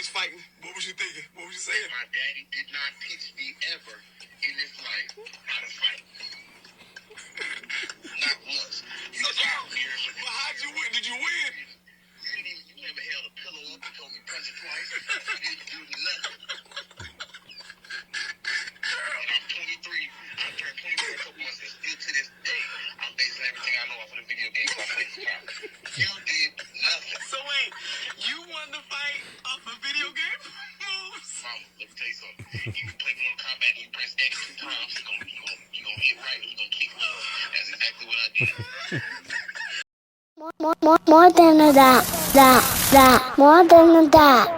was fighting, what was you thinking? What was you saying? My daddy did not teach me ever in his life how to fight. Not once. He was out here. Well, how'd you win? Did you win? You never held a pillow up and told me press it twice. You didn't do nothing. And I'm 23. I turned 24 in a couple months, and still to this day, I'm basing everything I know off of the video games I played as a child. You did nothing. So wait, you won the fight off a video game moves? Mama, let me tell you something. You play Mortal Kombat and you press X 2 times, you gonna hit right and you gonna kick left. That's exactly what I did. More than that. More than that.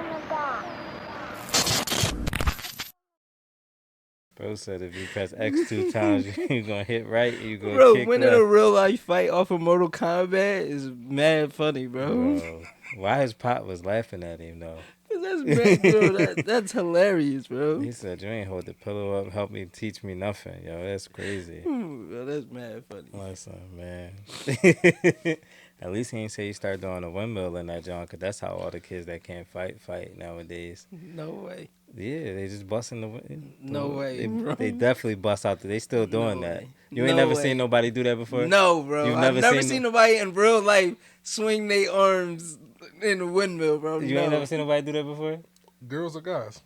Bro said if you press X 2 times, you're gonna hit right and you're gonna Bro, kick winning left. a real life fight off of Mortal Kombat is mad funny, bro. Why his pop was laughing at him though? That's mad, bro. That's hilarious, bro. He said, you ain't hold the pillow up, help me teach me nothing. Yo, that's crazy. Bro, that's mad funny. Listen, man. At least he ain't say you start doing a windmill in that joint, because that's how all the kids that can't fight nowadays. No way. Yeah, they just busting the wind. No way, bro. They definitely bust out. They still doing No that. way. You ain't No never way. seen nobody do that before? No, bro. You've I've never seen seen nobody in real life swing their arms in a windmill, bro. You ain't never seen nobody do that before? Girls or guys?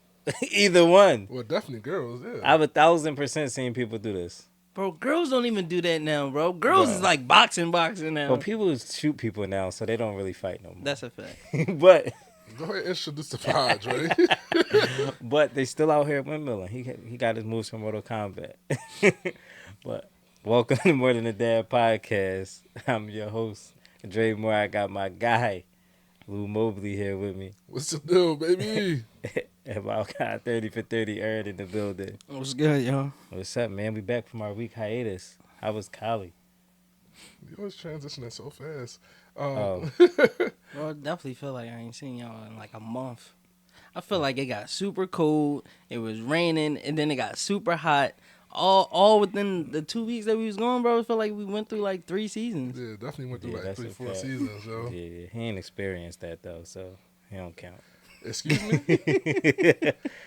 Either one. Well, definitely girls, yeah. I've 1,000% seen people do this. Bro, girls don't even do that now, bro. Girls is like boxing now. Well, people shoot people now, so they don't really fight no more. That's a fact. But Go ahead and introduce the pod, right? but they still out here windmilling. He got his moves from Mortal Kombat. But welcome to More Than a Dad Podcast. I'm your host, Dre Moore. I got my guy, Lou Mobley, here with me. What's the deal, baby? About 30 for 30 earned in the building. What's good, y'all? What's up, man? We back from our week hiatus. How was Cali? You always transitioning so fast. Oh. Bro, I definitely feel like I ain't seen y'all in like a month. I feel like it got super cold, it was raining, and then it got super hot. All within the 2 weeks that we was gone, bro. I feel like we went through like 3 seasons. Yeah, definitely went through Yeah, like that's 3-4 a fact. seasons, yo. Yeah, he ain't experienced that, though, so he don't count. Excuse me?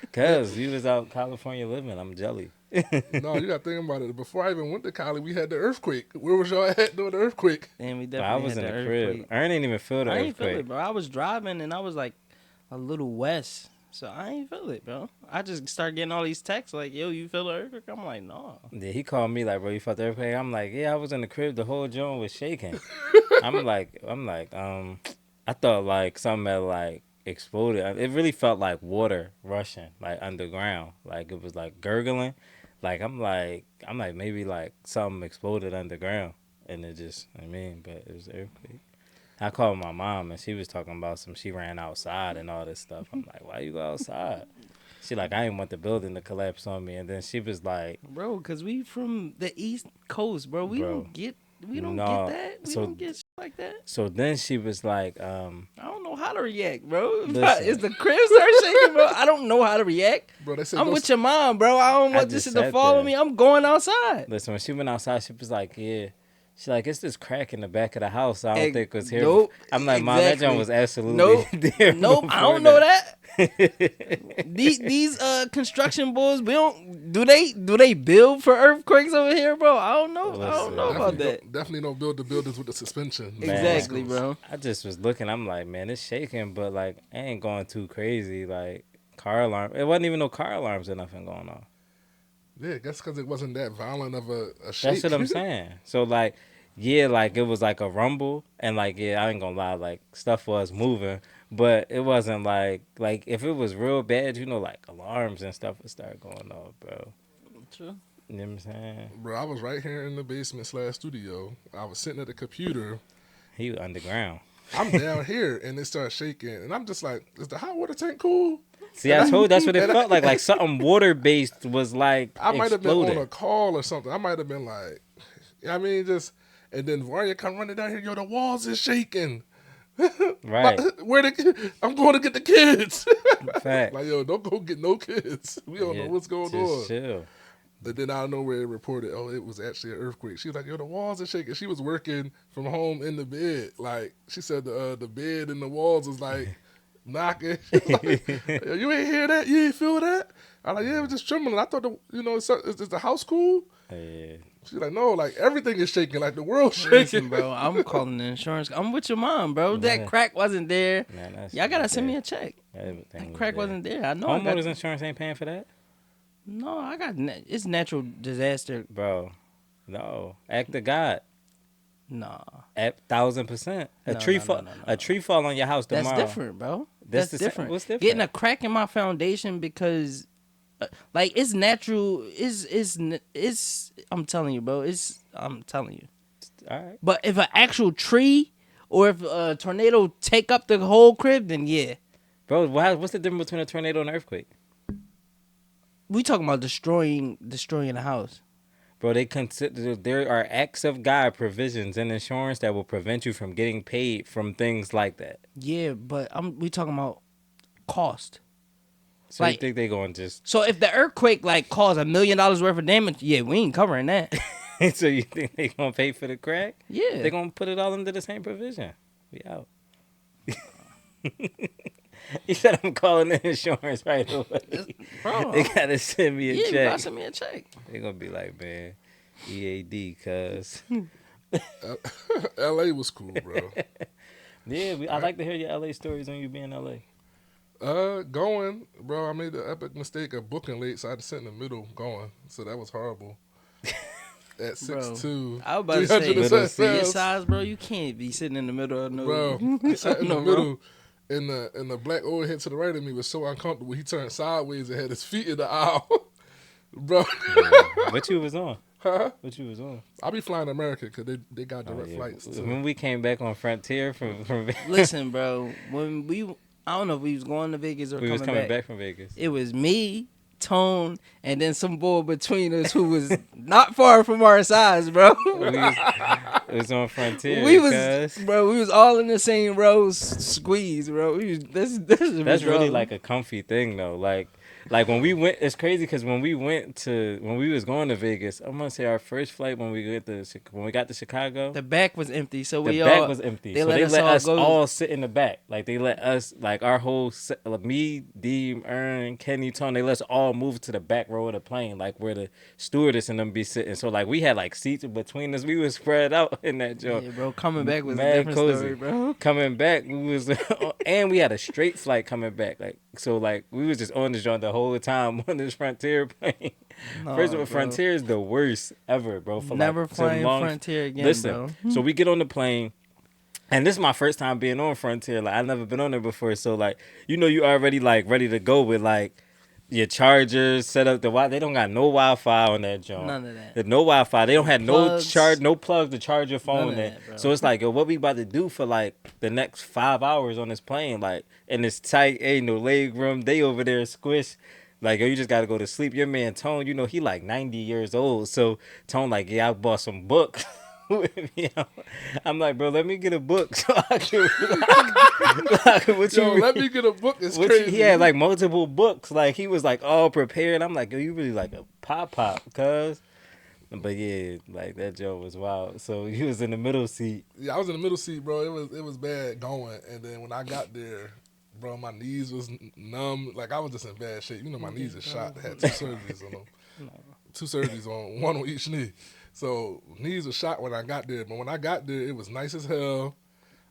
Because you was out California living. I'm jelly. No, you got to think about it. Before I even went to Cali, we had the earthquake. Where was y'all at during the earthquake? Damn, we But definitely I was had in the the crib. earthquake. Ern ain't even feel the I ain't feel earthquake. it, bro. I was driving and I was like a little west, so I ain't feel it, bro. I just started getting all these texts like, "Yo, you feel the earthquake?" I'm like, "No." Yeah, he called me like, bro, you felt the earthquake? I'm like, yeah, I was in the crib. The whole joint was shaking. I'm like, I thought like something had like exploded. It really felt like water rushing, like underground. Like it was like gurgling. Like I'm like maybe like something exploded underground, and it just, but it was an earthquake. I called my mom and she was talking about she ran outside and all this stuff. I'm like, why you go outside? She like, I didn't want the building to collapse on me. And then she was like, Bro, cause we from the East Coast, bro. We don't get that. We don't get shit like that. So then she was like, I don't know how to react, bro. Listen. Is the crib start shaking, bro? I don't know how to react. Bro, they said I'm no with your mom, bro. I don't I want this just shit to sat follow there. me. I'm going outside. listen, when she went outside, she was like, yeah. She's like, it's this crack in the back of the house. I don't Ex- think was here. nope, I'm like, Mom, that exactly. joint was absolutely Nope. there. Nope, I before don't know that. These construction boys, we don't do they build for earthquakes over here, bro? I don't know. I don't know about that. Definitely don't build the buildings with the suspension. Man. Exactly, bro. I just was looking. I'm like, man, it's shaking, but like, I ain't going too crazy. Like, car alarm. It wasn't even no car alarms or nothing going on. Yeah, I guess because it wasn't that violent of a shake. That's what I'm saying. So like, yeah, like it was like a rumble, and like, yeah, I ain't gonna lie, like stuff was moving, but it wasn't like if it was real bad, like alarms and stuff would start going off, bro. True. You know what I'm saying? Bro, I was right here in the basement / studio. I was sitting at the computer. He was underground. I'm down here, and it started shaking. And I'm just like, is the hot water tank cool? See, I told you that's what it felt like. Like something water based was like I might have been exploding. on a call or something. I might have been like, just, and then Varia come running down here. Yo, the walls is shaking. Right. I'm going to get the kids. Fact. Like, yo, don't go get no kids. We don't know what's going just on. Chill. But then out of nowhere, it reported, it was actually an earthquake. She was like, yo, the walls are shaking. She was working from home in the bed. Like, she said the bed and the walls was like, knocking. Like, you ain't hear that? You ain't feel that? I'm like, yeah, it was just trembling. I thought, is the house cool? Yeah. She's like, no, like everything is shaking, like the world's shaking. Listen, bro, I'm calling the insurance. I'm with your mom, bro. That crack wasn't there. Man, Y'all gotta send me a check. Everything That was crack there. wasn't there. I know. I Homeowners got, insurance ain't paying for that, no, I got. It's natural disaster. bro. No, act of God. Nah, 1,000%. A No, tree no, fall. no, no, A tree fall on your house that's tomorrow. different, bro. That's That's the same- different. what's different? Getting a crack in my foundation because, like, it's natural. It's. I'm telling you, bro. I'm telling you. All right. But if an actual tree or if a tornado take up the whole crib, then yeah. Bro, what's the difference between a tornado and an earthquake? We talking about destroying the house. Bro, they consider there are acts of God provisions in insurance that will prevent you from getting paid from things like that. Yeah, but we talking about cost. So you Like- think they going to just... So if the earthquake like caused $1 million worth of damage, yeah, we ain't covering that. So you think they going to pay for the crack? Yeah. They going to put it all under the same provision. We out. You said I'm calling the insurance right away. Bro, They got to send me a yeah, you check. gotta send me a check. They going to be like, man, EAD, cuz. LA was cool, bro. Yeah, I like to hear your LA stories when you be in LA. Going, bro. I made the epic mistake of booking late, so I had to sit in the middle going. So that was horrible. At 6'2", I was about to say, 307 your pounds. size, bro, you can't be sitting in the middle of no. Bro, I sat in the No, bro. middle, and the black old head to the right of me was so uncomfortable. He turned sideways and had his feet in the aisle, bro. What you was on? Huh? What you was on? I'll be flying to America because they got Oh, direct yeah. flights. When we came back on Frontier from Listen, bro, when I don't know if we was going to Vegas or we was coming coming back. back from Vegas. It was me, Tone, and then some boy between us who was not far from our size, bro. It was on Frontier. We cuz. was all in the same row, squeeze, bro. That's really like a comfy thing though. Like when we went, it's crazy because when we was going to Vegas, I'm gonna say our first flight when we got to Chicago, the back was empty, so the we back all was empty. they So let they us let all us go. all sit in the back. Like they let us, like our whole me, Deem, Ern, Kenny, Tone, they let us all move to the back row of the plane, like where the stewardess and them be sitting. So like we had like seats in between us. We was spread out in that joint. Yeah, bro. Coming back was a Mad different cozy. story, bro. Coming back, we was and we had a straight flight coming back. Like so, like we was just on the joint the whole time on this Frontier plane. No, First of all, bro. Frontier is the worst ever, bro. For Never like, flying some long... Frontier again, Listen, bro. so we get on the plane. And this is my first time being on Frontier. Like I've never been on there before. So like, you already like ready to go with like your chargers set up. They don't got no Wi-Fi on that joint. None of that. There's no Wi-Fi. They don't have Plugs. no plugs to charge your phone None of there. that, bro. So it's like, yo, what we about to do for like the next 5 hours on this plane? Like, and it's tight, ain't no leg room. They over there squish. Like, yo, you just got to go to sleep. Your man, Tone, he like 90 years old. So Tone like, yeah, I bought some books. With me. I'm like, bro, let me get a book so I can. What Yo, you let read? me get a book. It's What crazy. he had like multiple books. Like he was like all prepared. I'm like, yo, you really like a pop, cuz. But yeah, like that joke was wild. So he was in the middle seat. Yeah, I was in the middle seat, bro. It was bad going, and then when I got there, bro, my knees was numb. Like I was just in bad shape. My knees are shot. I had 2 surgeries on them. 2 surgeries on one on each knee. So knees were shot when I got there. But when I got there, it was nice as hell.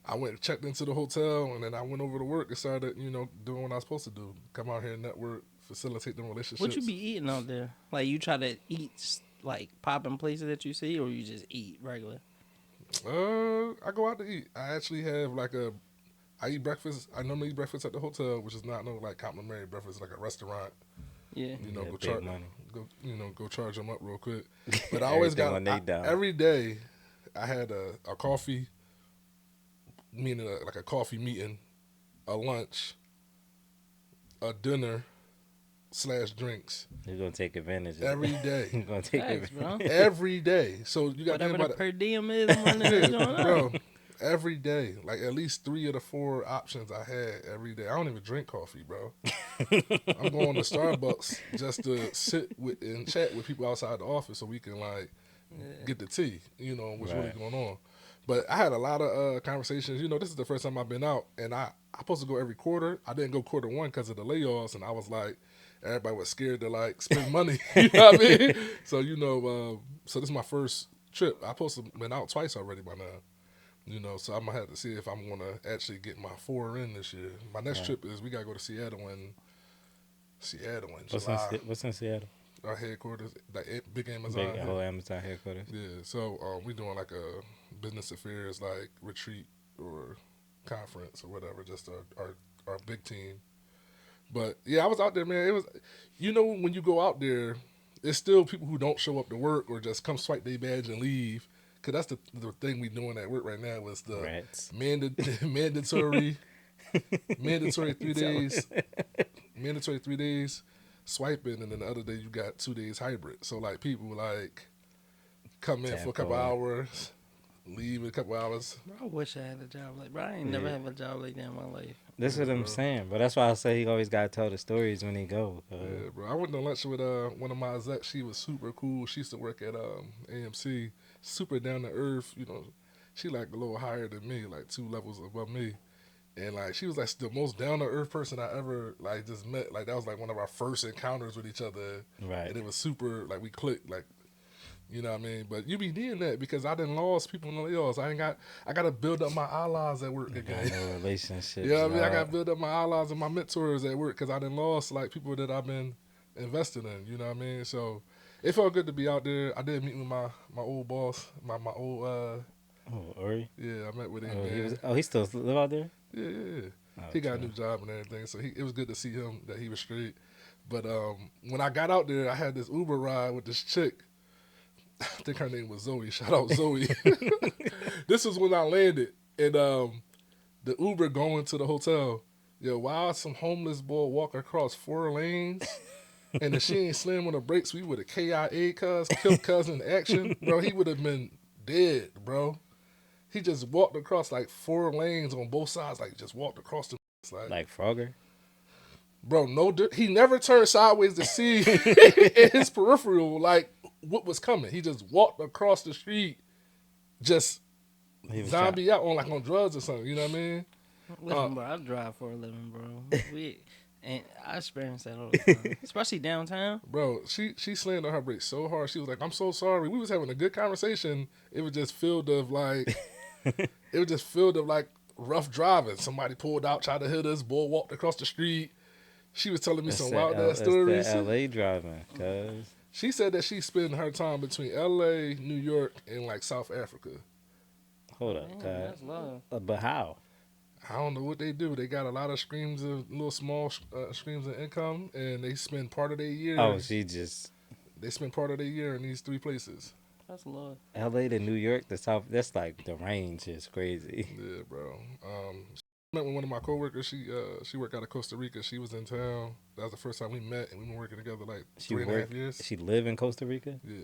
I went and checked into the hotel, and then I went over to work and started, doing what I was supposed to do. Come out here and network, facilitate the relationships. What you be eating out there? Like you try to eat like popping places that you see, or you just eat regular? I go out to eat. I actually have I eat breakfast. I normally eat breakfast at the hotel, which is not no like complimentary breakfast, like a restaurant. Yeah. Go big charge, money. go charge them up real quick. But I Everything always got on they dime. every day. I had a coffee, meaning like a coffee meeting, a lunch, a dinner / drinks You're gonna take advantage of every it. day. You're gonna take Thanks, advantage. bro. Every day. So you got to Whatever think the about per diem is, I'm running that joint up. bro. Every day, like at least 3 of the 4 options I had every day. I don't even drink coffee, bro. I'm going to Starbucks just to sit with and chat with people outside the office so we can like get the tea, what's really Right. going on. But I had a lot of conversations. You know, this is the first time I've been out, and I'm supposed to go every quarter. I didn't go quarter one because of the layoffs, and I was like, everybody was scared to like spend money. You know what I mean? So you know, so this is my first trip. I supposed to been out twice already by now. You know, so I'm gonna have to see if I'm gonna actually get my 4 in this year. My next trip is we gotta go to Seattle in July. What's in Seattle? Our headquarters, like big Amazon. Big whole Amazon headquarters. Yeah, so we doing like a business affairs like retreat or conference or whatever, just our big team. But yeah, I was out there, man. It was, you know, when you go out there, it's still people who don't show up to work or just come swipe their badge and leave. Cause that's the thing we doing at work right now is the mandatory 3 days, mandatory 3 days swiping, and then the other day you got 2 days hybrid. So like people like come in for a couple hours, leave in a couple hours. I wish I had a job like, bro. I ain't never had a job like that in my life. That's what I'm saying, but that's why I say he always gotta tell the stories when he go. Yeah, bro. I went to lunch with one of my execs. She was super cool. She used to work at AMC. Super down to earth. You know, she like a little higher than me, like 2 levels above me. And like she was like the most down to earth person I ever like just met. Like that was like one of our first encounters with each other. Right. And it was super like we clicked like, you know what I mean? But you be needing that because I done lost people in the layoffs. I got to build up my allies at work again. No relationships. Yeah, I mean, I got to build up my allies and my mentors at work because I done lost like people that I've been invested in. You know what I mean? So it felt good to be out there. I did meet with my old boss, my old. Ori? Yeah, I met with him. He still live out there? Yeah. He got a new job and everything, so it was good to see him that he was straight. But when I got out there, I had this Uber ride with this chick. I think her name was Zoe. Shout out Zoe. This was when I landed, and the Uber going to the hotel. Yo, while some homeless boy walk across 4 lanes, and if she ain't slam on the brakes, we would have KIA killed cuz in action, bro. He would have been dead, bro. He just walked across like 4 lanes on both sides, like just walked across the like Frogger. Bro, he never turned sideways to see in his peripheral like what was coming. He just walked across the street, just zombie out on drugs or something. You know what I mean? Listen, bro, I drive for a living, bro. And I experience that all the time, especially downtown. Bro, she slammed on her brakes so hard. She was like, "I'm so sorry." We was having a good conversation. It was just filled of like, rough driving. Somebody pulled out, tried to hit us. Boy walked across the street. She was telling me some wild ass stories. That's the LA driving, cuz. She said that she spent her time between LA, New York, and like South Africa. Hold up, cuz. That's love. But how? I don't know what they do. They got a lot of little small streams of income, and they spend part of their year. They spend part of their year in these 3 places. That's love. LA to New York, the South. That's like the range is crazy. Yeah, bro. I met with one of my coworkers. She worked out of Costa Rica. She was in town. That was the first time we met, and we've been working together like 3.5 years. She live in Costa Rica? Yeah.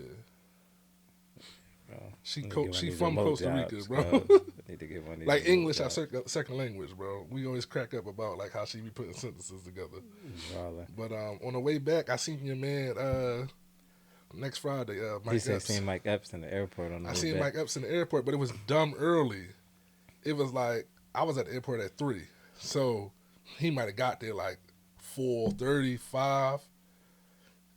Bro, she from Costa Rica, bro. Need to get one of like English, our second language, bro. We always crack up about like how she be putting sentences together. But on the way back, I seen your man next Friday. Mike Epps. Seen Mike Epps in the airport on the way I seen back. Mike Epps in the airport, but it was dumb early. It was like I was at the airport at 3, so he might have got there like 4:35,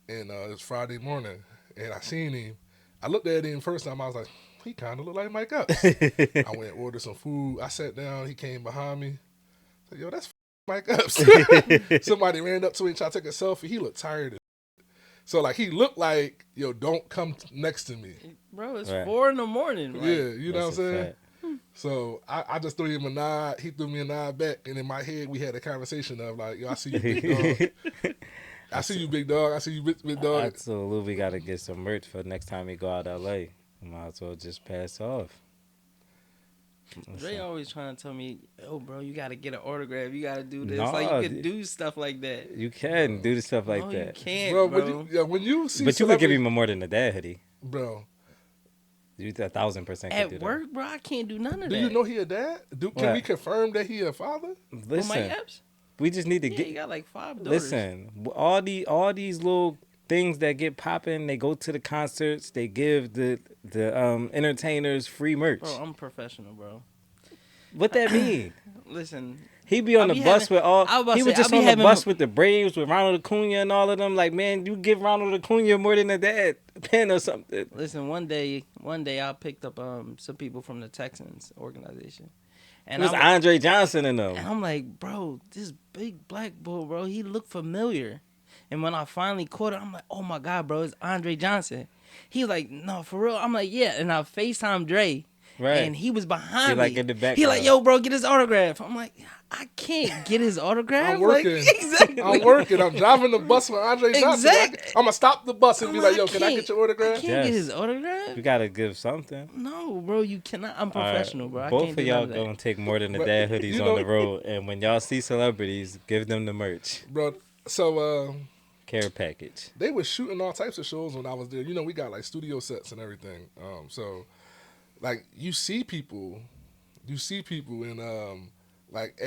and it was Friday morning, and I seen him. I looked at him first time. I was like, he kind of look like Mike Epps. I went and ordered some food. I sat down. He came behind me. I said, yo, that's Mike Epps. Somebody ran up to me and tried to take a selfie. He looked tired. So, like, he looked like, yo, don't come next to me. Bro, it's 4 a.m. Like, yeah, you know what I'm saying? So, I just threw him a nod. He threw me a nod back. And in my head, we had a conversation of, like, yo, I see you, big dog. I see you, big dog. I see you, big dog. Absolutely got to get some merch for next time we go out of LA. Might as well just pass off. They always trying to tell me, oh, bro, you got to get an autograph. You got to do this. No, like, you can do stuff like that. You can do the stuff like that. You can't, bro. bro. When you see but you could give him more than a dad hoodie. Bro. You 1,000% could do At that. work, bro, I can't do none of that. Do you know he a dad? Can we confirm that he a father? Listen, Mike Epps? we just need to Yeah, get. he got like 5 daughters. Listen, all these little things that get popping. They go to the concerts. They give the entertainers free merch. Bro, I'm professional, bro. What that mean? Listen, He be on I the be bus having- with all. I was about He to was say, just I be on the having- bus with the Braves, with Ronald Acuna and all of them. Like, man, you give Ronald Acuna more than a dad pen or something. listen. One day, I picked up some people from the Texans organization, It and was Andre Johnson in them. And I'm like, bro, this big black bull, bro, he looked familiar. And when I finally caught it, I'm like, oh my God, bro, it's Andre Johnson. He was like, no, for real. I'm like, yeah. And I FaceTime Dre. Right. And he was behind He, me. like, in the He background. like, yo, bro, get his autograph. I'm like, I can't get his autograph. I'm working. Like, exactly. I'm working. I'm driving the bus with Andre Johnson. Exactly. I'm gonna stop the bus and I'm be like, like, "Yo, can I can't- get your autograph?" I can't Yes. get his autograph. You gotta give something. No, bro, you cannot. I'm All right, professional, bro. I Both can't of do y'all none of that. gonna take more than the But, dad hoodies you on know- the road, and when y'all see celebrities, give them the merch Bro, so care package. they was shooting all types of shows when I was there. You know, we got like studio sets and everything. So like you see people and like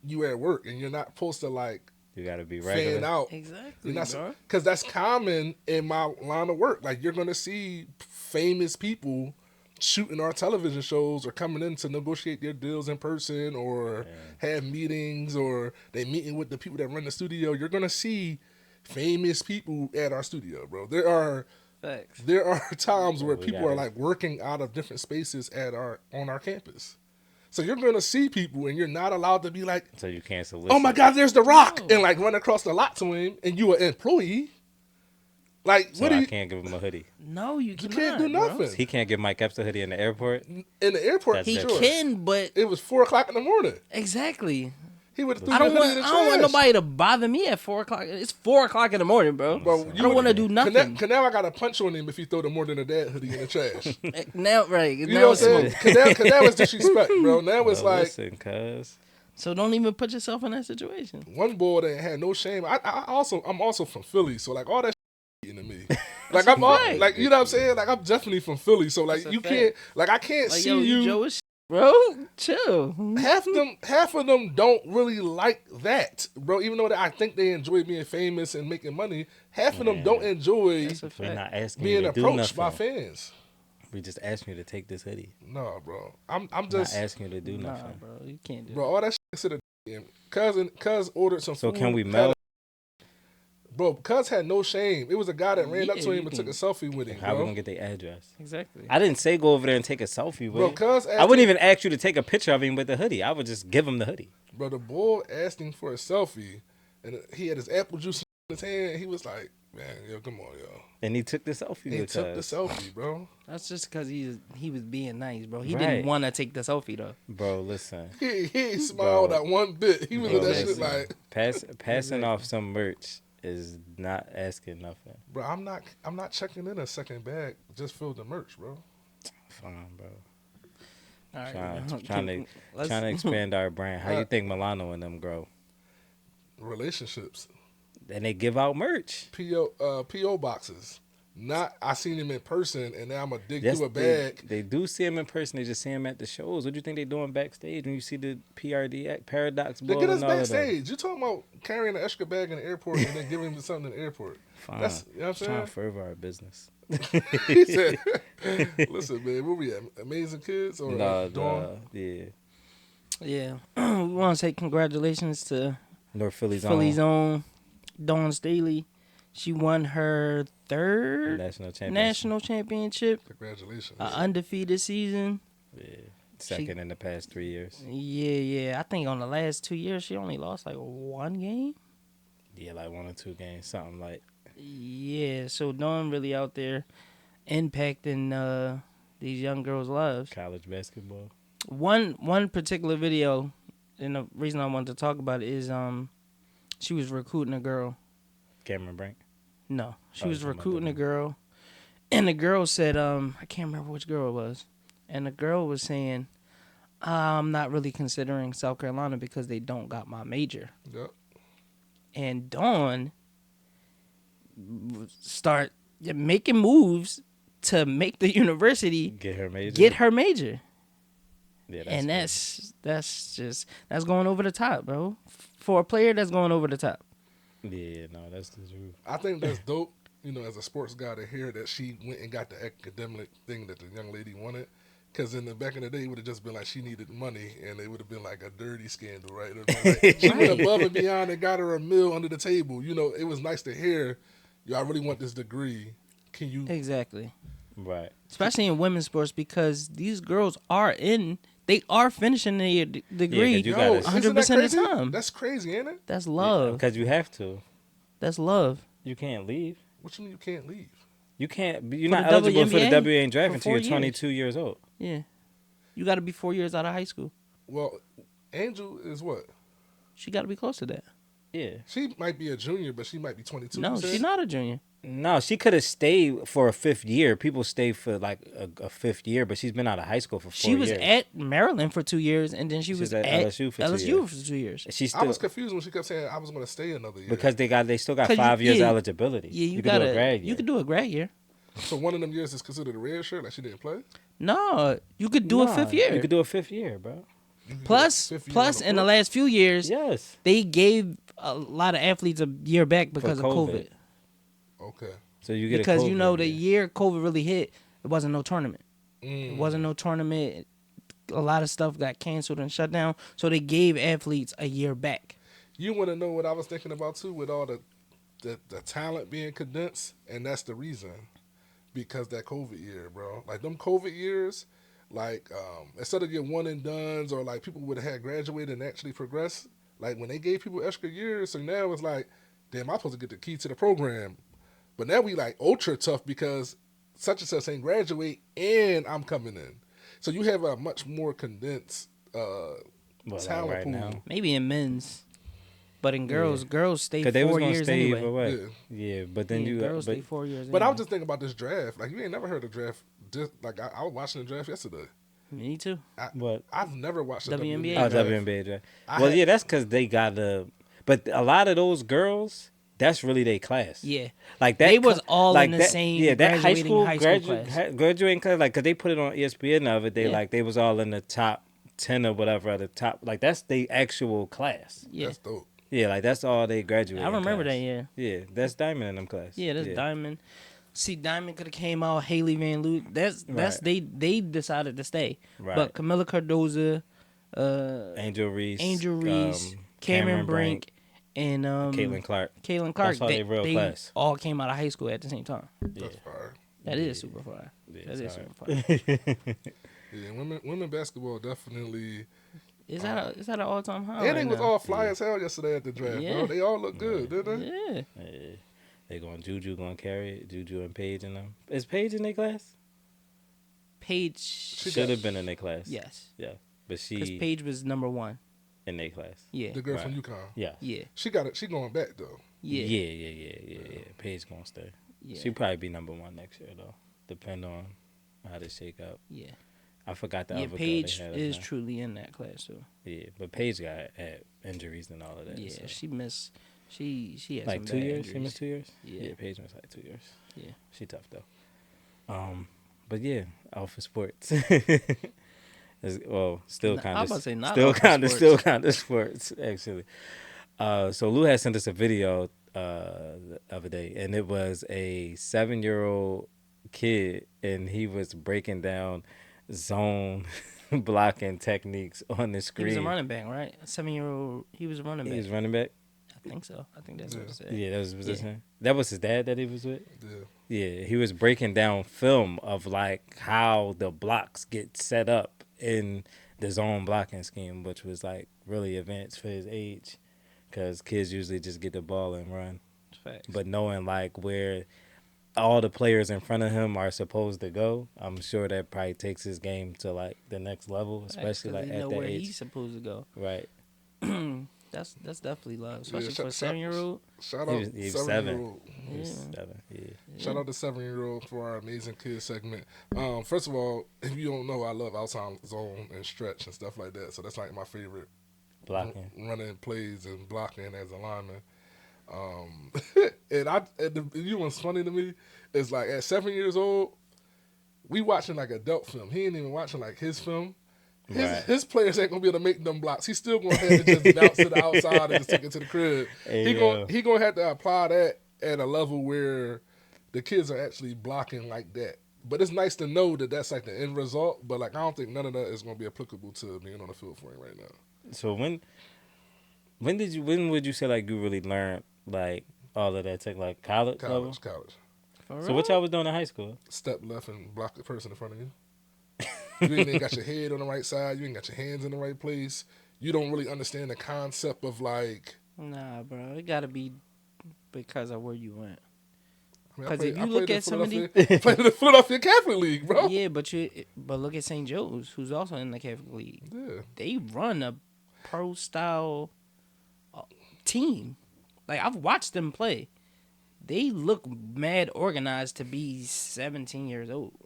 you at work and you're not supposed to like You gotta be fan regular. out. Exactly, You're not, bro. because that's common in my line of work. Like you're gonna see famous people shooting our television shows or coming in to negotiate their deals in person or have meetings or they meeting with the people that run the studio. You're gonna see famous people at our studio, bro. There are Facts. times where We people got are it. like working out of different spaces on our campus. So you're gonna see people and you're not allowed to be like, So you can't solicit. oh my God, there's The Rock, No. and like run across the lot to him, and you an employee. Like, So what do I you? can't give him a hoodie. No, you You cannot, can't do bro. nothing. He can't give Mike Epps a hoodie in the airport. In the airport, That's He different. can, but It was 4:00 in the morning. exactly. He would have threw I don't the hoodie want. in I the don't want trash. nobody to bother me at 4:00. It's 4:00 in the morning, bro. Bro, I don't want to do nothing. Cause now I got to punch on him if he throw the more than a dad hoodie in the trash. Now, right? You now know what I'm it's saying? smoke. Cause that was disrespect, bro. Now it's Well, like listen, cuz. So don't even put yourself in that situation. one boy that had no shame. I'm also from Philly, so like all that shit into me. Like I'm all, fact. like you know what I'm saying. Like I'm definitely from Philly, so like That's a you fact. can't like I can't Like, see yo, you. Joe is bro. Chill. Half of them don't really like that, bro. Even though I think they enjoy being famous and making money, half of them don't enjoy That's a We're fact. not asking being you to do approached by nothing. fans. We just asking you to take this hoodie. No, bro. I'm Not just asking you to do Nah, nothing. bro, you can't do bro. All that shit to the cuz ordered some So food. can we melt? Bro, cuz had no shame. It was a guy that ran up Yeah, to him you and took a can- selfie with him, How we bro. gonna get their address? that. Exactly. I didn't say go over there and take a selfie with Bro, him. cuz I wouldn't even ask you to take a picture of him with the hoodie. I would just give him the hoodie. Bro, the boy asked him for a selfie, and he had his apple juice in his hand. He was like, "Man, yo, come on, yo." And he took the selfie He with took the us. selfie, bro. That's just because he was being nice, bro. He Right. didn't want to take the selfie though. Bro, listen. He smiled Bro. at one bit. He was Bro, in that shit listen. like, Passing off some merch is not asking nothing. bro, I'm not checking in a second bag. Just fill the merch, bro. Fine, bro. All right, Trying let's- to expand our brand. How you Right. think Milano and them grow? Relationships, And they give out merch. PO boxes. Not I seen him in person, and now I'm gonna dig Yes, through a bag. they do see him in person. They just see him at the shows. What do you think they doing backstage when you see the PRD Paradox They Bowl get us and all of them? backstage. You talking about carrying an extra bag in the airport and then giving him something in the airport? Fine. That's you know what Trying I'm to further our business. saying. He said, "Listen, man, where we at? Amazing Kids or No, Dawn?" yeah. Yeah, we want to say congratulations to North Philly's, Philly's own own Dawn Staley. She won her third national champion. national championship, Congratulations. undefeated season. Yeah. Second in the past 3 years. Yeah. I think on the last 2 years she only lost like one game. Yeah, like 1 or 2 games, something like. Yeah, so Dawn really out there impacting these young girls' lives. College basketball. One particular video, and the reason I wanted to talk about it is she was recruiting a girl. Cameron Brink. No, she Oh, was you're talking about recruiting a that girl, and the girl said, I can't remember which girl it was, and the girl was saying, I'm not really considering South Carolina because they don't got my major. Yep. And Dawn start making moves to make the university Get her major. get her major. Yeah, And crazy. that's going over the top, bro. For a player, that's going over the top. Yeah, no, that's the truth. I think that's dope. as a sports guy, to hear that she went and got the academic thing that the young lady wanted. Because back in the day, it would have just been like she needed money, and it would have been like a dirty scandal, right? It would have been like, she went above and beyond and got her a meal under the table. It was nice to hear, I really want this degree. Can you? Exactly. Right. Especially in women's sports, because these girls they are finishing their degree you gotta- 100% of the time. That's crazy, ain't it? That's love. Because you have to. That's love. You can't leave. What you mean you can't leave? You can't. You're For not the eligible for the WNBA? WNBA draft For until 4 you're 22 years old. Yeah. You got to be 4 years out of high school. Well, Angel is what? She got to be close to that. Yeah. She might be a junior, but she might be 22. No, you said? she's not a junior. No, she could have stayed for a fifth year. People stay for like a fifth year, but she's been out of high school for 4 She was years. at Maryland for 2 years, and then she was at at LSU for 2 LSU years. for 2 years. She's I still was confused when she kept saying I was going to stay another year. because they still got 'Cause 5 years yeah, eligibility. Yeah, you could do a grad year. You could do a grad year. So one of them years is considered a red shirt, like she didn't play? No, you could do a Nah, fifth year. You could do a fifth year, bro. Plus, Fifth year plus on the in the floor? last few years, Yes. they gave a lot of athletes a year back because of COVID. Okay. So you get Because a COVID the year COVID really hit, it wasn't no tournament. Mm. It wasn't no tournament. A lot of stuff got canceled and shut down, so they gave athletes a year back. You want to know what I was thinking about too, with all the talent being condensed, and that's the reason, because that COVID year, bro. Like them COVID years, like instead of your one and dones, or like people would have had graduated and actually progressed. Like when they gave people extra years, so now it's like, damn, I'm supposed to get the key to the program, but now we like ultra tough because such and such ain't graduate, and I'm coming in. So you have a much more condensed talent right pool. now. Maybe in men's, but in girls, girls stay 'Cause they was 4 gonna years stay anyway. either way. Yeah. Yeah, but then Yeah, you girls but stay 4 years. But I anyway. was just thinking about this draft. Like, you ain't never heard of draft. Just like I was watching the draft yesterday. Me too. what? I've never watched the WNBA. WNBA Oh, draft. WNBA draft. I Well, had- yeah, that's because they got the. But a lot of those girls, that's really their class. Yeah. Like that. They was all like in the that, same Yeah, that high graduating school, high school class. graduating class. Like, cause they put it on ESPN the other day. Yeah. Like they was all in the top 10 or whatever at the top. Like that's the actual class. Yeah. That's dope. Yeah, like that's all they graduated. I remember class. that, yeah. Yeah, that's Diamond in them class. Yeah, that's Diamond. See, Diamond could have came out. Haley Van Lute. That's Right. they decided to stay. Right. But Camila Cardoza, Angel Reese, Cameron Brink, and Caitlin Clark. Caitlin Clark. That's all they real class. all came out of high school at the same time. That's fire. That is super fire. Yeah, That is sorry. super fire. Yeah, women basketball definitely. Is that an all time high? And right they was now? all fly as hell yesterday at the draft, Yeah. bro. They all look good, didn't they? Yeah. Yeah. They going Juju gonna carry it. Juju and Paige in them. Is Paige in their class? Paige Should have been in their class. Yes. Yeah, but Because she Paige was number one. in their class. Yeah. The girl Right. from UConn. Yeah. Yeah. She got it. She going back though. Yeah. Yeah. Paige gonna stay. Yeah. She probably be number one next year though. Depend on how they shake up. Yeah. I forgot the Yeah, other Paige girl they had is now. truly in that class too. Yeah, but Paige got had injuries and all of that. Yeah, so. she missed. She had like some 2 bad years. She injuries. missed 2 years. Yeah. Paige missed like 2 years. Yeah. She tough though. But yeah, Alpha Sports. Well, still Nah, kind I of, was about to say not still Alpha kind of, Sports. still kind of sports actually. So Lou had sent us a video the other day, and it was a 7-year-old kid, and he was breaking down zone blocking techniques on the He screen. was a running back, right? A 7-year-old. He was a running back. He was running back. I think so. I think that's what it said. Yeah, that was his position. That was his dad that he was with. Yeah. Yeah, he was breaking down film of like how the blocks get set up in the zone blocking scheme, which was like really advanced for his age, because kids usually just get the ball and run. Facts. But knowing like where all the players in front of him are supposed to go, I'm sure that probably takes his game to like the next level, especially like he at know that where age. he's supposed to go. Right. That's definitely love, especially sh- for a sh- 7-year-old. Shout He out was 7 7. year old. He was Yeah. 7. Yeah. Shout out to 7-year-old for our amazing kids segment. First of all, if you don't know, I love outside zone and stretch and stuff like that. So that's like my favorite Blocking. running plays and blocking as a lineman. You know what's funny to me is like at 7 years old, we watching like adult film. He ain't even watching like his film. Right. His players ain't gonna be able to make them blocks. He's still gonna have to just bounce to the outside and just take it to the crib. Hey, He yo. gonna have to apply that at a level where the kids are actually blocking like that. But it's nice to know that that's like the end result. But like I don't think none of that is going to be applicable to being on the field for him right now. So when would you say like you really learned like all of that tech, like college level? College. For So real? what y'all was doing in high school? Step left and block the person in front of you. You ain't got your head on the right side. You ain't got your hands in the right place. You don't really understand the concept of like. Nah, bro. It gotta be because of where you went. I mean, 'Cause I if you played look in at somebody- Philadelphia- I played in the Philadelphia Catholic League, bro. Yeah, but look at St. Joe's, who's also in the Catholic League. Yeah. They run a pro style team. Like I've watched them play. They look mad organized to be 17 years old.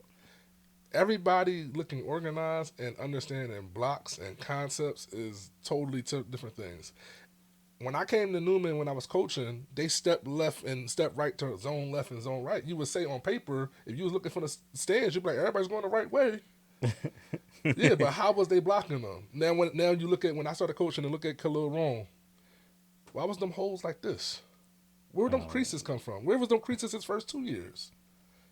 Everybody looking organized and understanding blocks and concepts is totally different things. When I came to Newman when I was coaching, they stepped left and stepped right to zone left and zone right. You would say on paper, if you was looking for the stands, you'd be like, everybody's going the right way. Yeah, but how was they blocking them? Now you look at when I started coaching and look at Khalil Rome. Why was them holes like this? Where them creases come from? Where was them creases his first 2 years?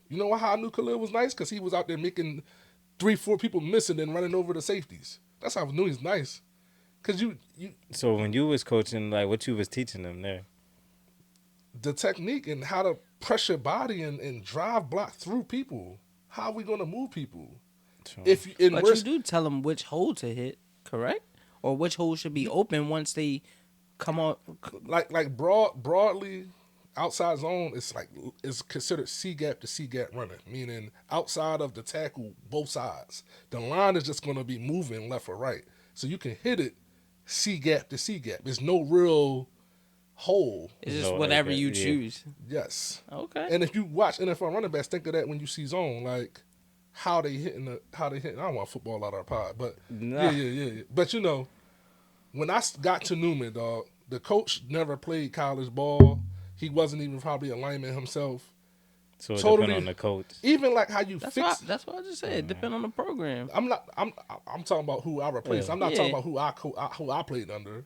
You know how I knew Khalil was nice? Because he was out there making 3-4 people missing and running over the safeties. That's how I knew he's nice. Because you So when you was coaching, like what you was teaching them there? the technique and how to press your body and drive block through people. How are we going to move people? Sure. If you, and But we're, you do tell them which hole to hit, correct? Or which hole should be open once they come on. like broadly outside zone is considered C gap to C gap running, meaning outside of the tackle both sides. The line is just going to be moving left or right, so you can hit it C gap to C gap. There's no real hole. It's just No, whatever okay, you yeah. choose. Yes, Okay. and if you watch NFL running backs, think of that when you see zone, like how they hitting. I don't want football out of our pod, but Nah. yeah. But you know, when I got to Newman, dog, the coach never played college ball. He wasn't even probably a lineman himself. So it Totally- depend on the coach. Even like how you That's fix. what I just said. Depend on the program. I'm talking about who I replaced. Yeah. I'm not Yeah. talking about who I played under.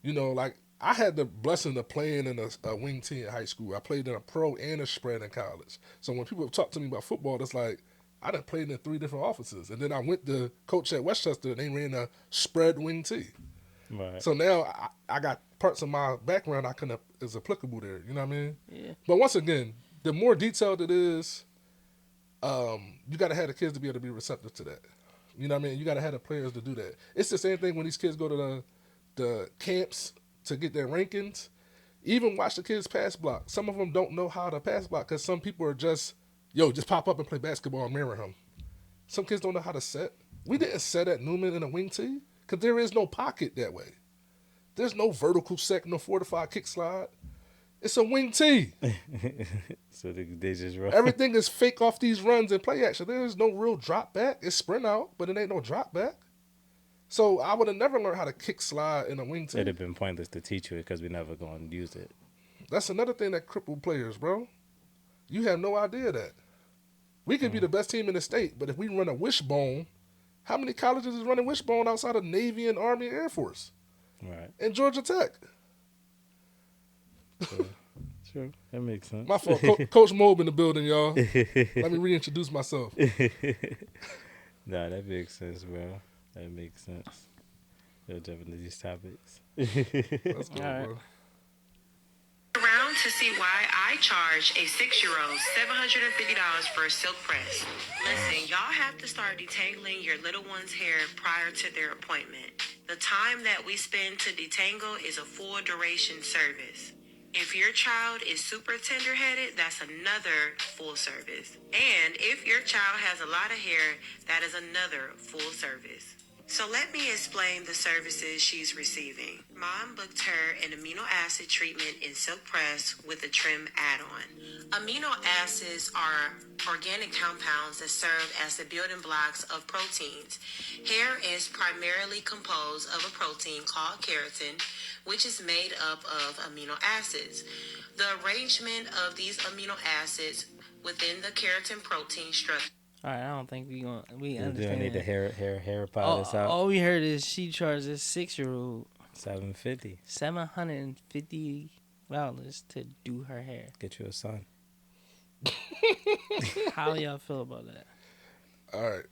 You know, like I had the blessing of playing in a wing team in high school. I played in a pro and a spread in college. So when people talk to me about football, it's like I done played in 3 different offices, and then I went to coach at Westchester, and they ran a spread wing tee. Right. So now I got parts of my background is applicable there. You know what I mean? Yeah. But once again, the more detailed it is, you got to have the kids to be able to be receptive to that. You know what I mean? You got to have the players to do that. It's the same thing when these kids go to the camps to get their rankings. Even watch the kids pass block. Some of them don't know how to pass block because some people are just pop up and play basketball and mirror him. Some kids don't know how to set. We didn't set at Newman in a wing tee because there is no pocket that way. There's no vertical set, no fortified kick slide. It's a wing tee. So they just run. Everything is fake off these runs and play action. There is no real drop back. It's sprint out, but it ain't no drop back. So I would have never learned how to kick slide in a wing tee. It'd have been pointless to teach you it because we never going to use it. That's another thing that crippled players, bro. You have no idea that. We could be the best team in the state, but if we run a wishbone, how many colleges is running wishbone outside of Navy and Army and Air Force? Right. And Georgia Tech. Sure. That makes sense. My fault. Coach Mobe in the building, y'all. Let me reintroduce myself. Nah, that makes sense, bro. That makes sense. We'll jump into these topics. Let's go, All right. bro. Around to see why I charge a 6-year-old $750 for a silk press. Listen, y'all have to start detangling your little one's hair prior to their appointment. The time that we spend to detangle is a full duration service. If your child is super tender-headed, that's another full service. And if your child has a lot of hair, that is another full service. So let me explain the services she's receiving. Mom booked her an amino acid treatment in silk press with a trim add-on. Amino acids are organic compounds that serve as the building blocks of proteins. Hair is primarily composed of a protein called keratin, which is made up of amino acids. The arrangement of these amino acids within the keratin protein structure. All right, I don't think we You understand. do need the that. hair powders out. All we heard is she charges 6-year-old $750. $750 to do her hair. Get you a son. How y'all feel about that? All right.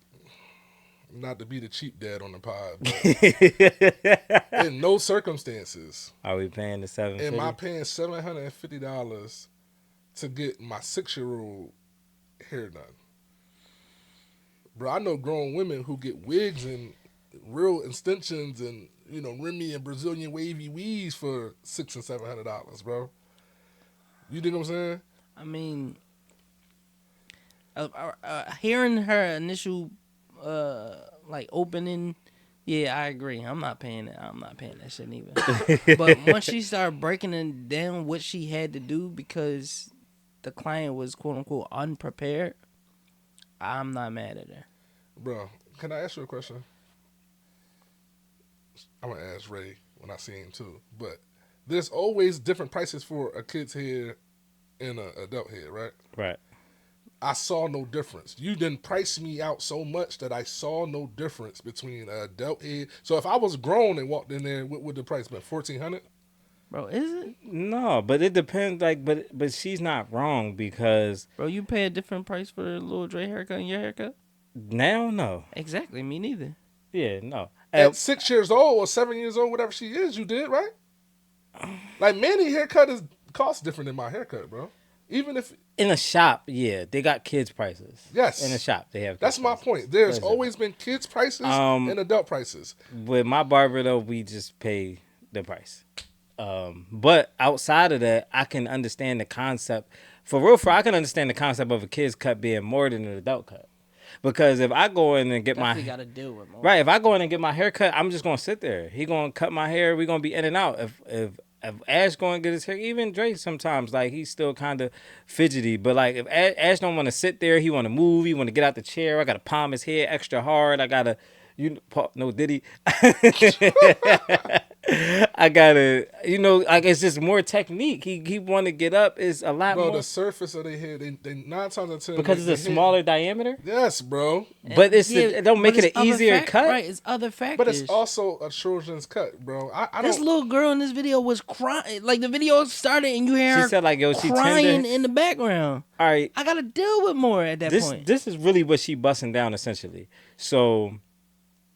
Not to be the cheap dad on the pod, but in no circumstances Are we paying the $750? am I paying $750 to get my 6-year-old hair done. Bro, I know grown women who get wigs and real extensions and, you know, Remy and Brazilian wavy weaves for $600 and $700, bro. You dig what I'm saying? I mean, hearing her initial like opening, yeah, I agree. I'm not paying that. I'm not paying that shit either. But once she started breaking it down, what she had to do because the client was quote unquote unprepared, I'm not mad at her. Bro, can I ask you a question? I'm going to ask Ray when I see him too. But there's always different prices for a kid's hair and an adult hair, right? Right. I saw no difference. You didn't price me out so much that I saw no difference between an adult hair. So if I was grown and walked in there, what would the price be? $1,400? Bro, is it? No, but it depends. Like, but she's not wrong because Bro, you pay a different price for a little Dre haircut and your haircut? now, no. Exactly, me neither. Yeah, no. At 6 years old or 7 years old, whatever she is, you did, right? Like, Manny haircut costs different than my haircut, bro. Even if... In a shop, yeah, they got kids' prices. Yes. In a shop, they have. That's kids' my prices. point. There's Listen. always been kids' prices and adult prices. With my barber, though, we just pay the price. But outside of that, I can understand the concept. For real, I can understand the concept of a kid's cut being more than an adult cut. Because if I go in and get Definitely got to deal with more. right, if I go in and get my hair cut, I'm just gonna sit there. He gonna cut my hair. We gonna be in and out. If Ash going to get his hair, even Drake sometimes, like, he's still kind of fidgety. But, like, if Ash don't want to sit there, he want to move, he want to get out the chair, I got to palm his hair extra hard. I got to, no, did he? I got to, like, it's just more technique. He want to get up. It's a lot Bro, more. the surface of their hair, they 9 times out of 10. Because it's a smaller diameter? Yes, bro. But it don't make it an easier cut. Right, it's other factors. But it's also a children's cut, bro. I This don't... little girl in this video was crying. Like, the video started and you hear She her said, like, yo, she crying tender. in the background. All right. I got to deal with more at that point. This is really what she busting down, essentially. So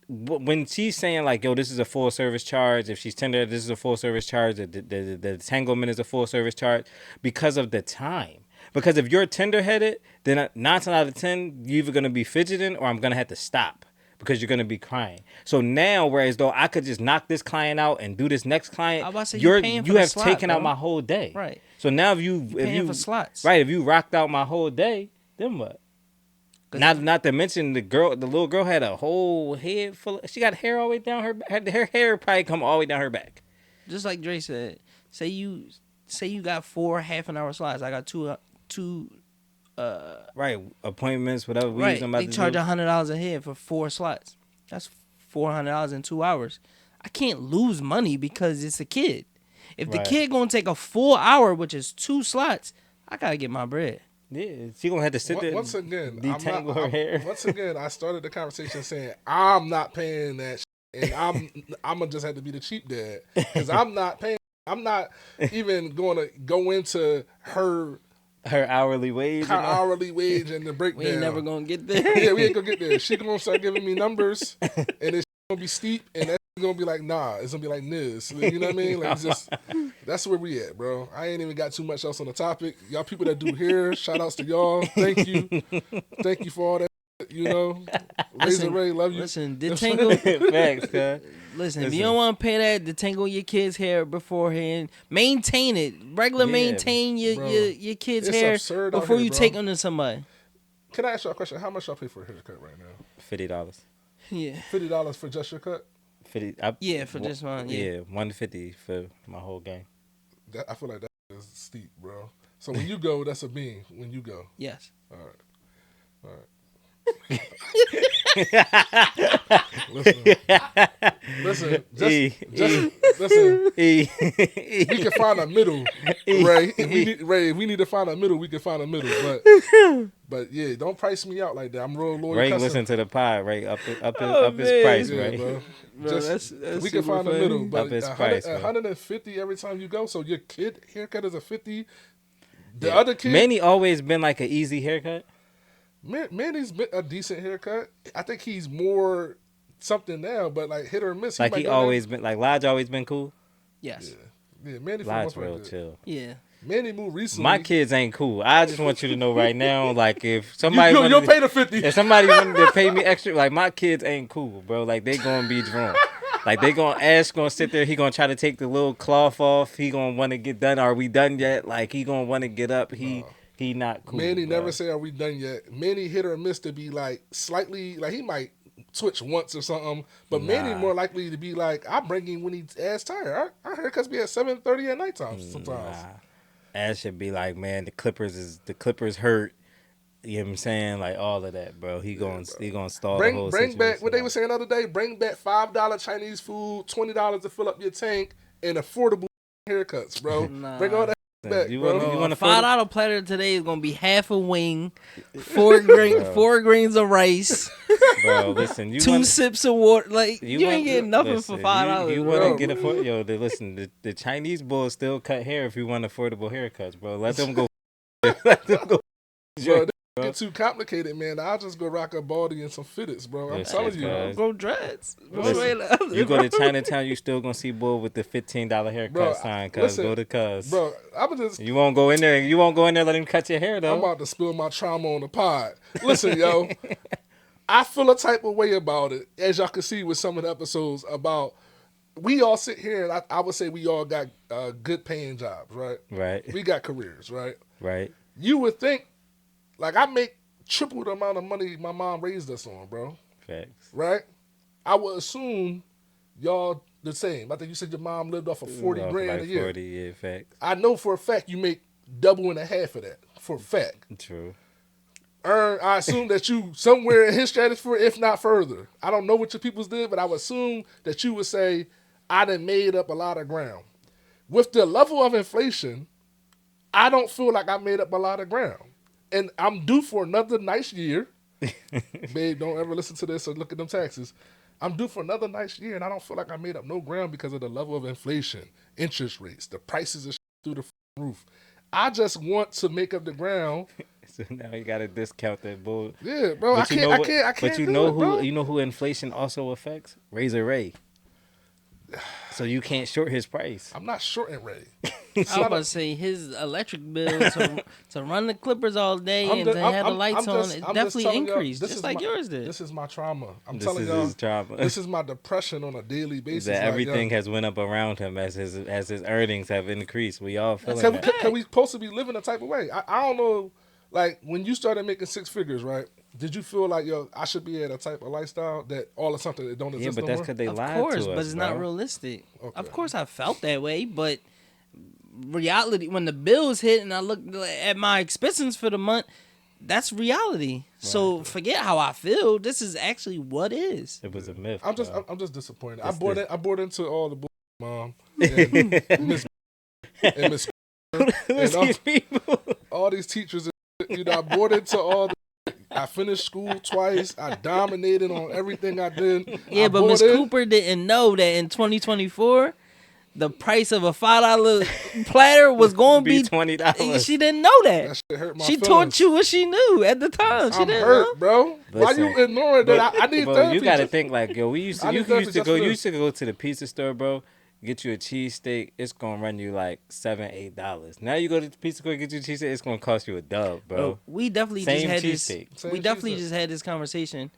when she's saying, like, yo, this is a full service charge, if she's tender, this is a full service charge, the entanglement is a full service charge, because of the time. Because if you're tender headed, then 9 times out of 10, you're either going to be fidgeting or I'm going to have to stop because you're going to be crying. So now, whereas though I could just knock this client out and do this next client, I was about to say, you're paying for you the have slot, taken out bro. my whole day. Right. So now if paying you for slots. Right, if you rocked out my whole day, then what? Not to mention the little girl had a whole head full. She got hair all the way down her hair probably come all the way down her back. Just like Dre said, say you got 4 half-an-hour slots. I got two. Right, appointments, whatever. Right, they charge $100 a head for 4 slots. That's $400 in 2 hours. I can't lose money because it's a kid. If the kid gonna take a full hour, which is 2 slots, I gotta get my bread. Yeah, she gonna have to sit there. Once again, detangle her hair. Once again, I started the conversation saying I'm not paying that, and I'm gonna just have to be the cheap dad because I'm not paying. I'm not even going to go into her hourly wage. Hourly wage and the breakdown. We ain't never gonna get there. Yeah, we ain't gonna get there. She gonna start giving me numbers, and it's gonna be steep, and that's gonna be like, nah, it's gonna be like this. You know what I mean? Like, it's just that's where we at, bro. I ain't even got too much else on the topic. Y'all people that do hair, shout outs to y'all. Thank you for all that. You know, Razor Ray, love you. Listen, detangle. Facts, cuz. Listen, if you don't want to pay that, detangle your kid's hair beforehand. Maintain it. Maintain your kid's it's hair absurd out before here, you bro. take them to somebody. Can I ask y'all a question? How much y'all pay for a haircut right now? $50. Yeah. $50 for just your cut? 50. Yeah, for this one. Yeah. $150 for my whole game. I feel like that is steep, bro. So when you go, that's a bean. When you go, Yes. all right. Listen, just listen. We can find a middle, Ray. If we need to find a middle, we can find a middle. But yeah, don't price me out like that. I'm real loyal. Ray, listen to the pod, Ray. Up his price, yeah, Ray. bro. Bro, Just, that's we can super find a funny. middle, but Up his price, man. 150 every time you go. So your kid haircut is a $50 The other kid, Manny always been like an easy haircut. Manny's been a decent haircut. I think he's more something now, but like hit or miss. Like he always been like Lodge always been cool. Yes. Yeah, Manny for the Lodge most part real good. chill. Yeah. Manny moved recently. My kids ain't cool. I just want you to know right now, like if somebody you'll wanted pay the 50. if somebody wanted to pay me extra, like my kids ain't cool, bro. Like they gonna be drunk. Like they gonna sit there. He gonna try to take the little cloth off. He gonna want to get done. Are we done yet? Like he gonna want to get up. He not cool. Manny bro. never say, "Are we done yet?" Manny hit or miss to be like slightly, like he might twitch once or something, but Manny more likely to be like, I bring him when he's ass tired. Our haircuts be at 7:30 at nighttime sometimes. Ass should be like, man, the Clippers hurt. You know what I'm saying? Like all of that, bro. He gonna stall the whole Bring back situation what they out. were saying the other day. Bring back $5 Chinese food, $20 to fill up your tank, and affordable haircuts, bro. Nah. Bring all that back, You bro. want A $5 platter today is gonna be half a wing, 4 grains of rice, bro? Listen, you 2 wanna, sips of water. Like you want- ain't getting nothing listen, for $5. You bro. want to get listen, the Chinese bulls still cut hair if you want affordable haircuts, bro. Let them go. Let them go. Bro, they get too complicated, man. I'll just go rock a baldy and some fitteds, bro. I'm Listen, telling you. cuz. Grow dreads. Listen, you go to Chinatown, you still gonna see bull with the $15 haircut Bro, sign. Cuz listen, go to cuz. Bro, I'm just. You won't go in there. You won't go in there. Let him cut your hair though. I'm about to spill my trauma on the pod. Listen, yo, I feel a type of way about it, as y'all can see with some of the episodes about. We all sit here, and I would say we all got good paying jobs, right? Right. We got careers, right? Right. You would think, like, I make triple the amount of money my mom raised us on, bro. Facts. Right? I would assume y'all the same. I think you said your mom lived off of 40 grand like a year. 40, yeah, facts. I know for a fact you make double and a half of that, for a fact. True. I assume that you somewhere in his stratosphere, if not further. I don't know what your peoples did, but I would assume that you would say, I done made up a lot of ground. With the level of inflation, I don't feel like I made up a lot of ground. And I'm due for another nice year. Babe, don't ever listen to this or look at them taxes. I'm due for another nice year, and I don't feel like I made up no ground because of the level of inflation, interest rates, the prices are through the roof. I just want to make up the ground. So now you gotta discount that bull. Yeah, bro. But I you know what- can't. But you do know it, bro. who inflation also affects? Razor Ray. So you can't short his price. I'm not shorting Ray. I was about to say his electric bill to run the Clippers all day and to have the lights on, it definitely increased, just like yours did. This is my trauma. I'm This telling is y'all, his trauma. this is my depression on a daily basis. That Like, everything yo, has went up around him as his earnings have increased. We all feeling that. Can we supposed to be living a type of way? I don't know. Like when you started making 6 figures, right? Did you feel like, yo, I should be at a type of lifestyle that all of something that don't Yeah, exist but no that's more? because they Of lied course, to us, but it's bro. not realistic. Okay. Of course, I felt that way, but reality, when the bills hit and I looked at my expenses for the month, that's reality. So forget how I feel. This is actually what is. It was a myth. I'm bro. just disappointed. It's I bought into all the mom and Miss and Miss Who's all- these people? all these teachers. You know, I bought into all the. I finished school twice. I dominated on everything I did. Yeah, I but bought Miss in. Cooper didn't know that in 2024, the price of a $5 platter was going to Be be $20. She didn't know That that. shit hurt my She feelings. taught you what she knew at the time. She I'm didn't hurt, know. bro. Why Listen, you ignoring that? I need Bro, therapy. you gotta just- think like, yo, you I need used therapy to just go. for You this. used to go to the pizza store, bro. Get you a cheesesteak. It's gonna run you like $7-8. Now you go to the pizza store, get you a cheesesteak. It's gonna cost you $1, bro. We definitely Same just had this. cheesesteak. Same We definitely cheesesteak. just had this conversation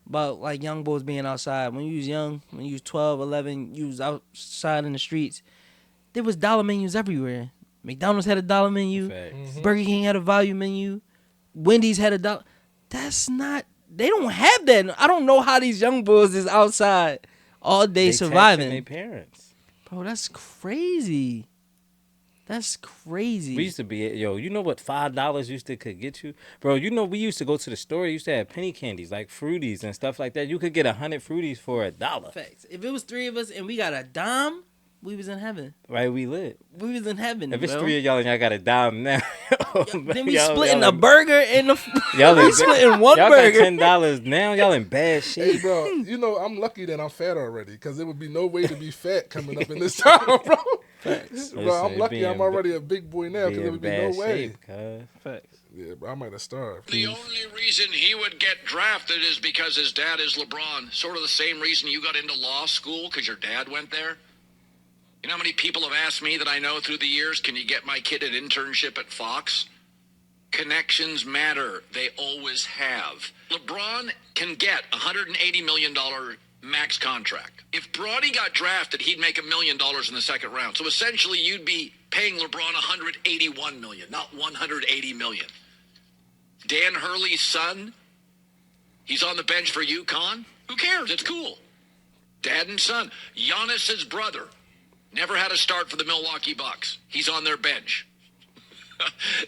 about like young boys being outside. When you was young, when you was 12, 11, you was outside in the streets. There was dollar menus everywhere. McDonald's had a dollar menu. Facts. Burger King had a value menu. Wendy's had a dollar. That's not. They don't have that. I don't know how these young boys is outside all day They surviving. Their parents. Bro, that's crazy. That's crazy. We used to be, yo, you know what $5 used to could get you? Bro, you know, we used to go to the store. Used to have penny candies, like Fruities and stuff like that. You could get 100 Fruities for $1. Facts. If it was 3 of us and we got a dime, we was in heaven. Right, we lit. We was in heaven. If it's bro. 3 of y'all and y'all got a dime now, Then we y'all- splitting y'all a burger and Y'all we splitting one y'all burger. got $10 now. Y'all in bad Hey, shape. bro, you know, I'm lucky that I'm fat already because there would be no way to be fat coming up in this time, bro. Bro, I'm lucky I'm already a big boy now because there would be no way. Facts. Yeah, bro, I might have starved. The only reason he would get drafted is because his dad is LeBron. Sort of the same reason you got into law school, because your dad went there. You know how many people have asked me that I know through the years, can you get my kid an internship at Fox? Connections matter. They always have. LeBron can get $180 million max contract. If Bronny got drafted, he'd make $1 million in the second round. So essentially, you'd be paying LeBron $181 million, not $180 million. Dan Hurley's son, he's on the bench for UConn. Who cares? It's cool. Dad and son. Giannis's brother never had a start for the Milwaukee Bucks. He's on their bench.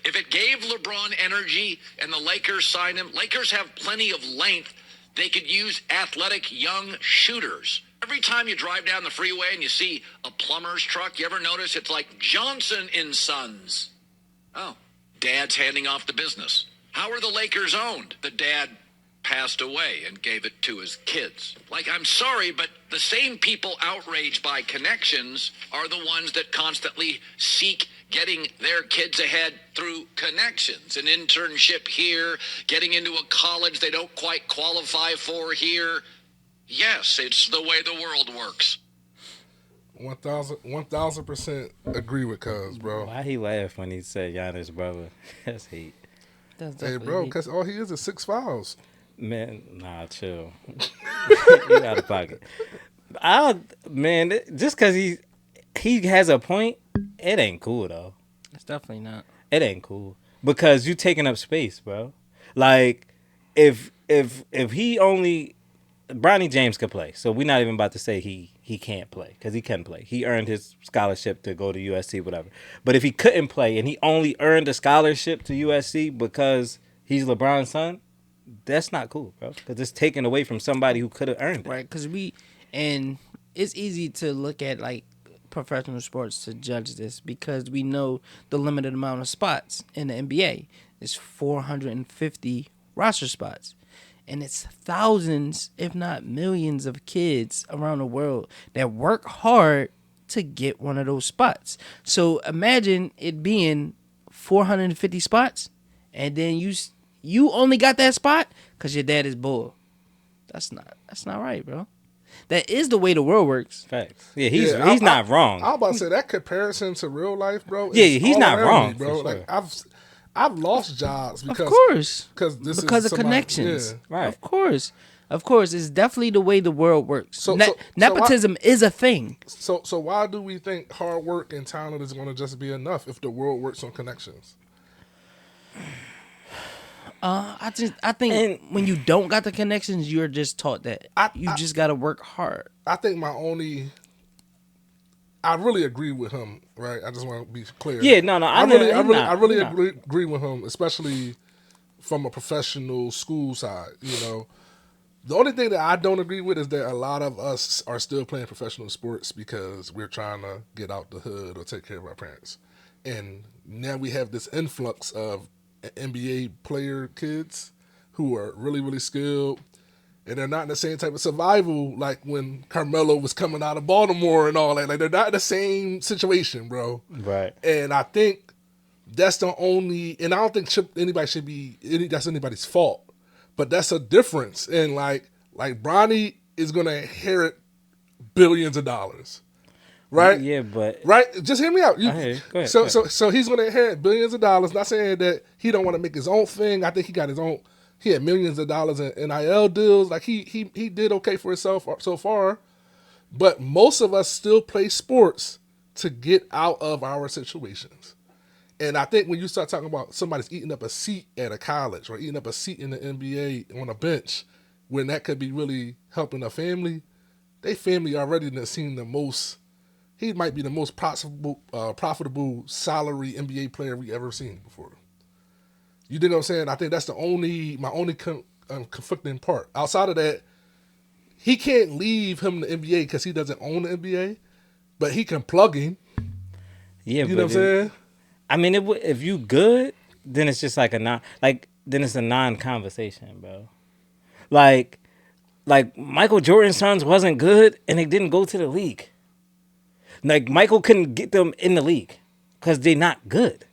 If it gave LeBron energy and the Lakers signed him, Lakers have plenty of length. They could use athletic young shooters. Every time you drive down the freeway and you see a plumber's truck, you ever notice it's like Johnson and Sons? Oh, Dad's handing off the business. How are the Lakers owned? The dad passed away and gave it to his kids. Like, I'm sorry, but the same people outraged by connections are the ones that constantly seek getting their kids ahead through connections. An internship here, getting into a college they don't quite qualify for here. Yes, it's the way the world works. 1,000% agree with Cuz, bro. Why he laughed when he said Giannis' brother? That's hate. Hey, bro, because all he is 6 fouls. Man, nah, chill. You out of pocket. Man, just because he has a point, it ain't cool, though. It's definitely not. It ain't cool. Because you taking up space, bro. Like, if he only... Bronny James could play, so we're not even about to say he can't play, because he can play. He earned his scholarship to go to USC, whatever. But if he couldn't play and he only earned a scholarship to USC because he's LeBron's son, that's not cool, bro. Because it's taken away from somebody who could have earned it. Right, because and it's easy to look at, like, professional sports to judge this because we know the limited amount of spots in the NBA is 450 roster spots. And it's thousands, if not millions, of kids around the world that work hard to get one of those spots. So imagine it being 450 spots, and then you only got that spot because your dad is bull. That's not right, bro. That is the way the world works. Facts. Yeah, he's not wrong. I was about to say that comparison to real life, bro. Yeah, he's not wrong, me, bro. Sure. Like I've lost jobs because, of course, because of connections. Yeah. Right. Of course, it's definitely the way the world works. So Nepotism is a thing. So why do we think hard work and talent is going to just be enough if the world works on connections? I think when you don't got the connections, you're just taught that you just got to work hard. I think I really agree with him, right? I just want to be clear. Yeah, no, I really agree with him, especially from a professional school side. You know, the only thing that I don't agree with is that a lot of us are still playing professional sports because we're trying to get out the hood or take care of our parents, and now we have this influx of NBA player kids who are really, really skilled. And they're not in the same type of survival like when Carmelo was coming out of Baltimore and all that. Like, they're not in the same situation, bro. Right. And I think that's the only... And I don't think that's anybody's fault. But that's a difference. And, like Bronny is going to inherit billions of dollars. Right? Yeah, but... Right? Just hear me out. Go ahead. So he's going to inherit billions of dollars. Not saying that he don't want to make his own thing. I think he got his own... He had millions of dollars in NIL deals. Like, he did okay for himself so far. But most of us still play sports to get out of our situations. And I think when you start talking about somebody's eating up a seat at a college or eating up a seat in the NBA on a bench, when that could be really helping a family, they family already done seen the most... He might be the most profitable salary NBA player we ever seen before. You dig what I'm saying? I think that's my only conflicting part. Outside of that, he can't leave him the NBA because he doesn't own the NBA, but he can plug in. Yeah, you know what I'm saying? I mean, if you good, then it's just like then it's a non-conversation, bro. Like Michael Jordan's sons wasn't good and they didn't go to the league. Like Michael couldn't get them in the league because they're not good.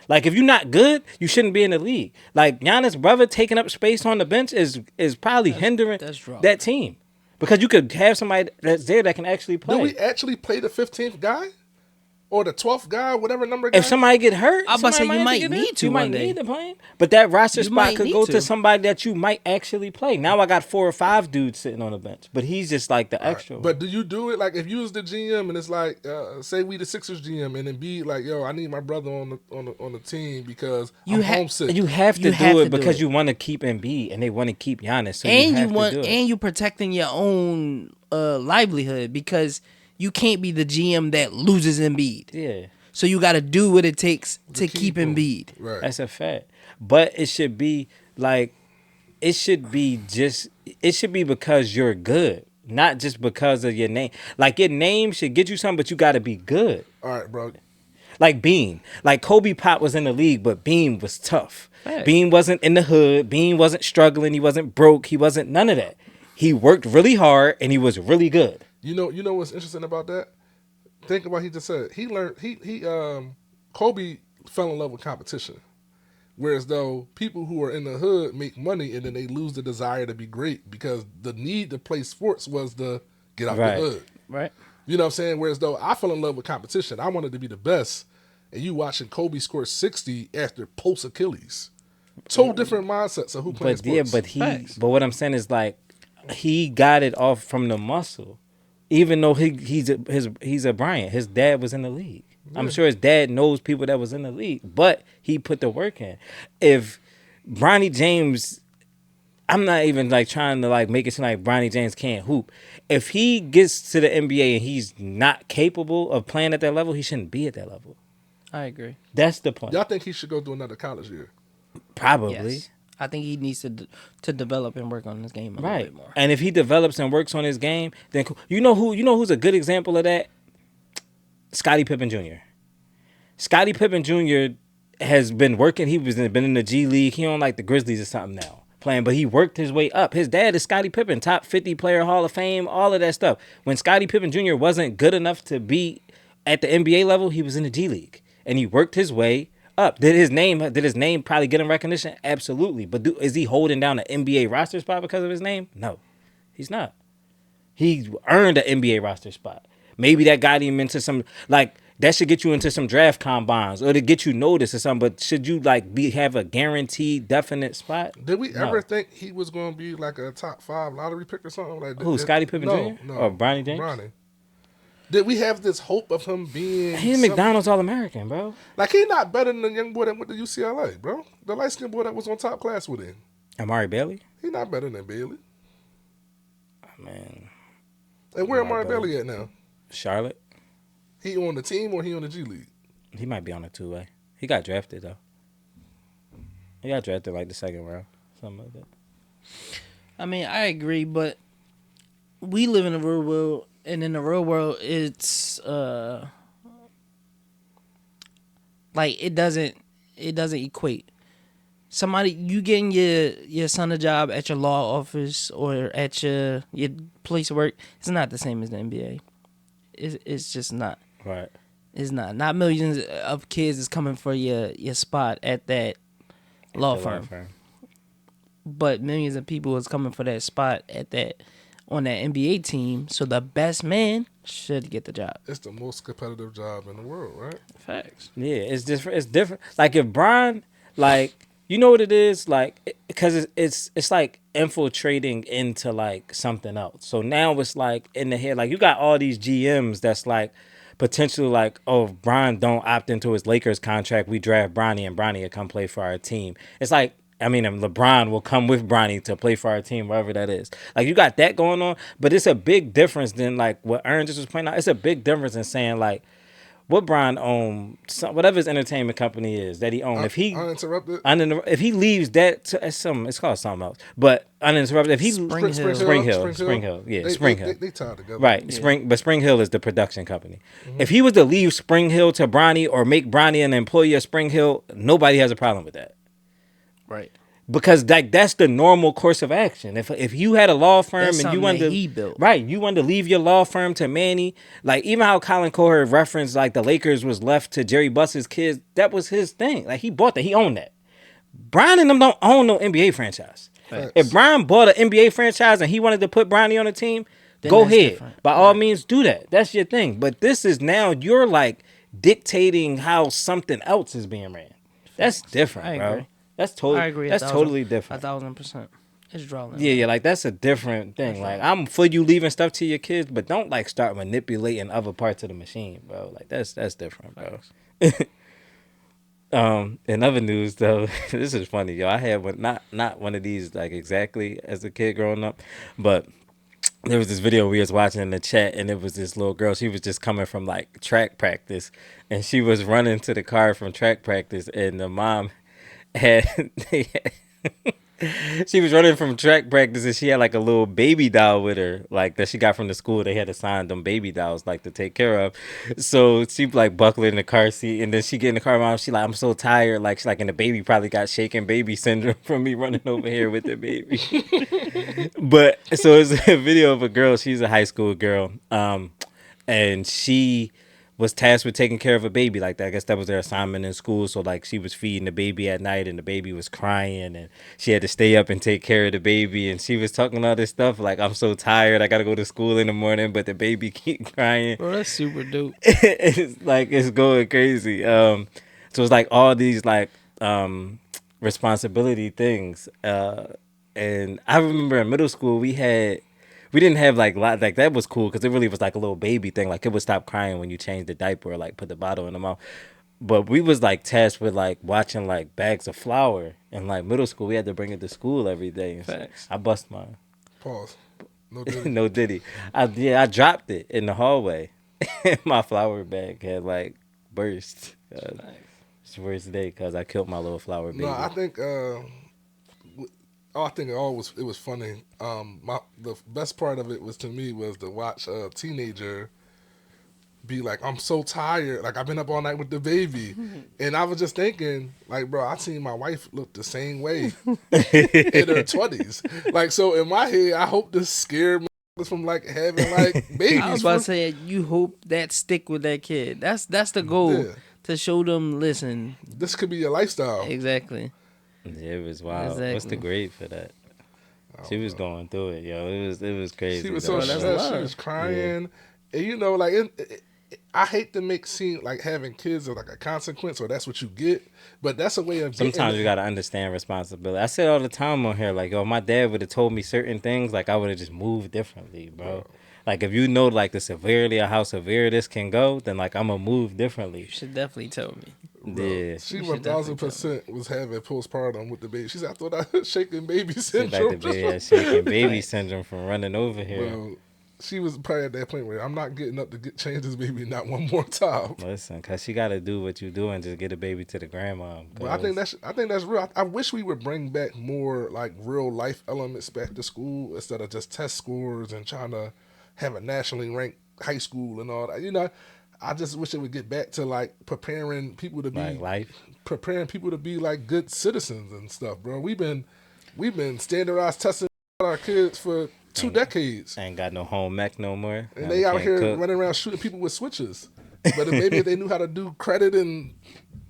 Like if you're not good, you shouldn't be in the league. Like Giannis' brother taking up space on the bench is probably hindering that team because you could have somebody that's there that can actually play. Do we actually play the 15th guy? Or the 12th guy, whatever number guy. If somebody get hurt, I was about to say you might need to. You might need to play. But that roster spot could go to somebody that you might actually play. Now I got 4 or 5 dudes sitting on the bench, but he's just like the extra. But do you do it like if you was the GM and it's like, say we the Sixers GM and then be like, yo, I need my brother on the team because I'm homesick. You have to do it because you want to keep Embiid and they want to keep Giannis. So and you protecting your own livelihood because you can't be the GM that loses Embiid. Yeah. So you got to do what it takes to keep Embiid. Right. That's a fact. But it should be like, it should be because you're good, not just because of your name. Like your name should get you something, but you got to be good. All right, bro. Like Bean. Like Kobe Pop was in the league, but Bean was tough. Right. Bean wasn't in the hood. Bean wasn't struggling. He wasn't broke. He wasn't none of that. He worked really hard and he was really good. You know what's interesting about that? Think about what he just said. He learned Kobe fell in love with competition. Whereas though people who are in the hood make money and then they lose the desire to be great because the need to play sports was to get out the hood. Right. You know what I'm saying? Whereas though I fell in love with competition. I wanted to be the best. And you watching Kobe score 60 after post Achilles. Two different mindsets of who plays sports. Yeah, but what I'm saying is like he got it off from the muscle. Even though he's a Bryant, his dad was in the league. Yeah. I'm sure his dad knows people that was in the league, but he put the work in. If Bronny James, I'm not even like trying to like make it seem like Bronny James can't hoop. If he gets to the NBA and he's not capable of playing at that level, he shouldn't be at that level. I agree. That's the point. Y'all think he should go do another college year? Probably. Yes. I think he needs to develop and work on his game a little bit more. And if he develops and works on his game, then you know who's a good example of that? Scottie Pippen Jr. Scottie Pippen Jr. has been working. Been in the G League. He on like the Grizzlies or something now playing, but he worked his way up. His dad is Scottie Pippen, top 50 player, Hall of Fame, all of that stuff. When Scottie Pippen Jr. wasn't good enough to be at the NBA level, he was in the G League and he worked his way up. Did his name probably get him recognition? Absolutely. But is he holding down an NBA roster spot because of his name? No, he's not. He earned an NBA roster spot. Maybe that got him into some, like, that should get you into some draft combines or to get you noticed or something. But should you like have a guaranteed definite spot? Did we ever think he was going to be like a top 5 lottery pick or something like that? Who, Scottie Pippen Jr.? No. Or Bronny James? Bronny. Did we have this hope of him being... He's McDonald's All-American, bro. Like, he not better than the young boy that went to UCLA, bro. The light-skinned boy that was on top class with him. Amari Bailey? He not better than Bailey. Oh, man. And where Amari Bailey at now? Charlotte. He on the team or he on the G League? He might be on a 2-way. He got drafted, though. He got drafted like the second round. Something like that. I mean, I agree, but we live in a real world. And in the real world, it's like it doesn't equate. Somebody, you getting your son a job at your law office or at your place of work, it's not the same as the NBA. It's just not. Right. It's not. Not millions of kids is coming for your spot at that law firm. But millions of people is coming for that spot at that on that NBA team, so the best man should get the job. It's the most competitive job in the world, right? Facts. Yeah, it's different. It's different. Like if Bron, like you know what it is, like because it's like infiltrating into like something else. So now it's like in the head, like you got all these GMs that's like potentially like, oh, if Bron don't opt into his Lakers contract, we draft Bronny and Bronny will come play for our team. It's like. I mean, LeBron will come with Bronny to play for our team, wherever that is. Like, you got that going on, but it's a big difference than, like, what Aaron just was pointing out. It's a big difference in saying, like, what Bron owns, whatever his entertainment company is that he owns. If he uninterrupted, if he leaves that, it's called something else. But uninterrupted, if he Spring Hill, yeah, Spring Hill. They tied together, right? Yeah. But Spring Hill is the production company. Mm-hmm. If he was to leave Spring Hill to Bronny or make Bronny an employee of Spring Hill, nobody has a problem with that. Right. because like that's the normal course of action. If you had a law firm That's and you something wanted that to, he built. right, you wanted to leave your law firm to Manny, like even how Colin Cowherd referenced like the Lakers was left to Jerry Buss's kids, that was his thing. Like he bought that, he owned that. Brian and them don't own no NBA franchise. Facts. If Brian bought an NBA franchise and he wanted to put Bronny on a team, Then go that's ahead. different. By all means, do that. That's your thing. But this is now you're like dictating how something else is being ran. That's different, I bro. agree. That's totally. I agree. That's totally different. 1,000%. It's drawing. Yeah, like that's a different thing. Like I'm for you leaving stuff to your kids, but don't like start manipulating other parts of the machine, bro. Like that's different, bro. In other news though, this is funny, yo. I had one, not one of these like exactly as a kid growing up, but there was this video we was watching in the chat, and it was this little girl. She was just coming from like track practice, and she was running to the car from track practice, and the mom had she was running from track practice, and she had like a little baby doll with her, like that she got from the school. They had assigned them baby dolls like to take care of. So she like buckled in the car seat, and then she get in the car. Mom, she like, I'm so tired. Like she like, and the baby probably got shaken baby syndrome from me running over here with the baby. But so it's a video of a girl. She's a high school girl, and she was tasked with taking care of a baby like that. I guess that was their assignment in school. So like she was feeding the baby at night, and the baby was crying, and she had to stay up and take care of the baby. And she was talking all this stuff like, I'm so tired, I gotta go to school in the morning, but the baby keep crying. Bro, that's super dope. It's like it's going crazy. So it's like all these like responsibility things. And I remember in middle school we didn't have like that was cool because it really was like a little baby thing. Like it would stop crying when you change the diaper or like put the bottle in the mouth. But we was like tasked with like watching like bags of flour in like middle school. We had to bring it to school every day. And Facts. I bust mine. Pause. No diddy. No diddy. I dropped it in the hallway. My flour bag had like burst. It's the worst day because I killed my little flower baby. No, I think I think it was funny. The best part of it was to me was to watch a teenager be like, I'm so tired, like I've been up all night with the baby. And I was just thinking, like, bro, I seen my wife look the same way in her 20s. Like, so in my head, I hope this scared me from like having like babies. I was about to say, you hope that stick with that kid. That's the goal. Yeah. To show them, listen. This could be your lifestyle. Exactly. Yeah, it was wild. Exactly. What's the grade for that? She was going through it, yo. It was crazy. She was though. so stressed. She was crying. Yeah. And you know, like I hate to make seem like having kids is like a consequence or that's what you get, but that's a way of sometimes you gotta understand responsibility. I say all the time on here, like, yo, my dad would have told me certain things, like I would have just moved differently, bro. Like if you know like the severity of how severe this can go, then like I'm gonna move differently. You should definitely tell me. Bro, Yeah, she 1,000% was having postpartum with the baby. She said, I thought I had shaking baby like syndrome. the baby had shaking baby syndrome from running over here. Bro, she was probably at that point where I'm not getting up to change this baby not one more time. Listen, cause she gotta do what you do and just get a baby to the grandma. But I think that's real. I wish we would bring back more like real life elements back to school instead of just test scores and trying to have a nationally ranked high school and all that. You know, I just wish it would get back to like preparing people to be like life, preparing people to be like good citizens and stuff, bro. We've been standardized testing our kids for 2 decades. Ain't got no home ec no more. And they out here running around shooting people with switches. But if maybe if they knew how to do credit and,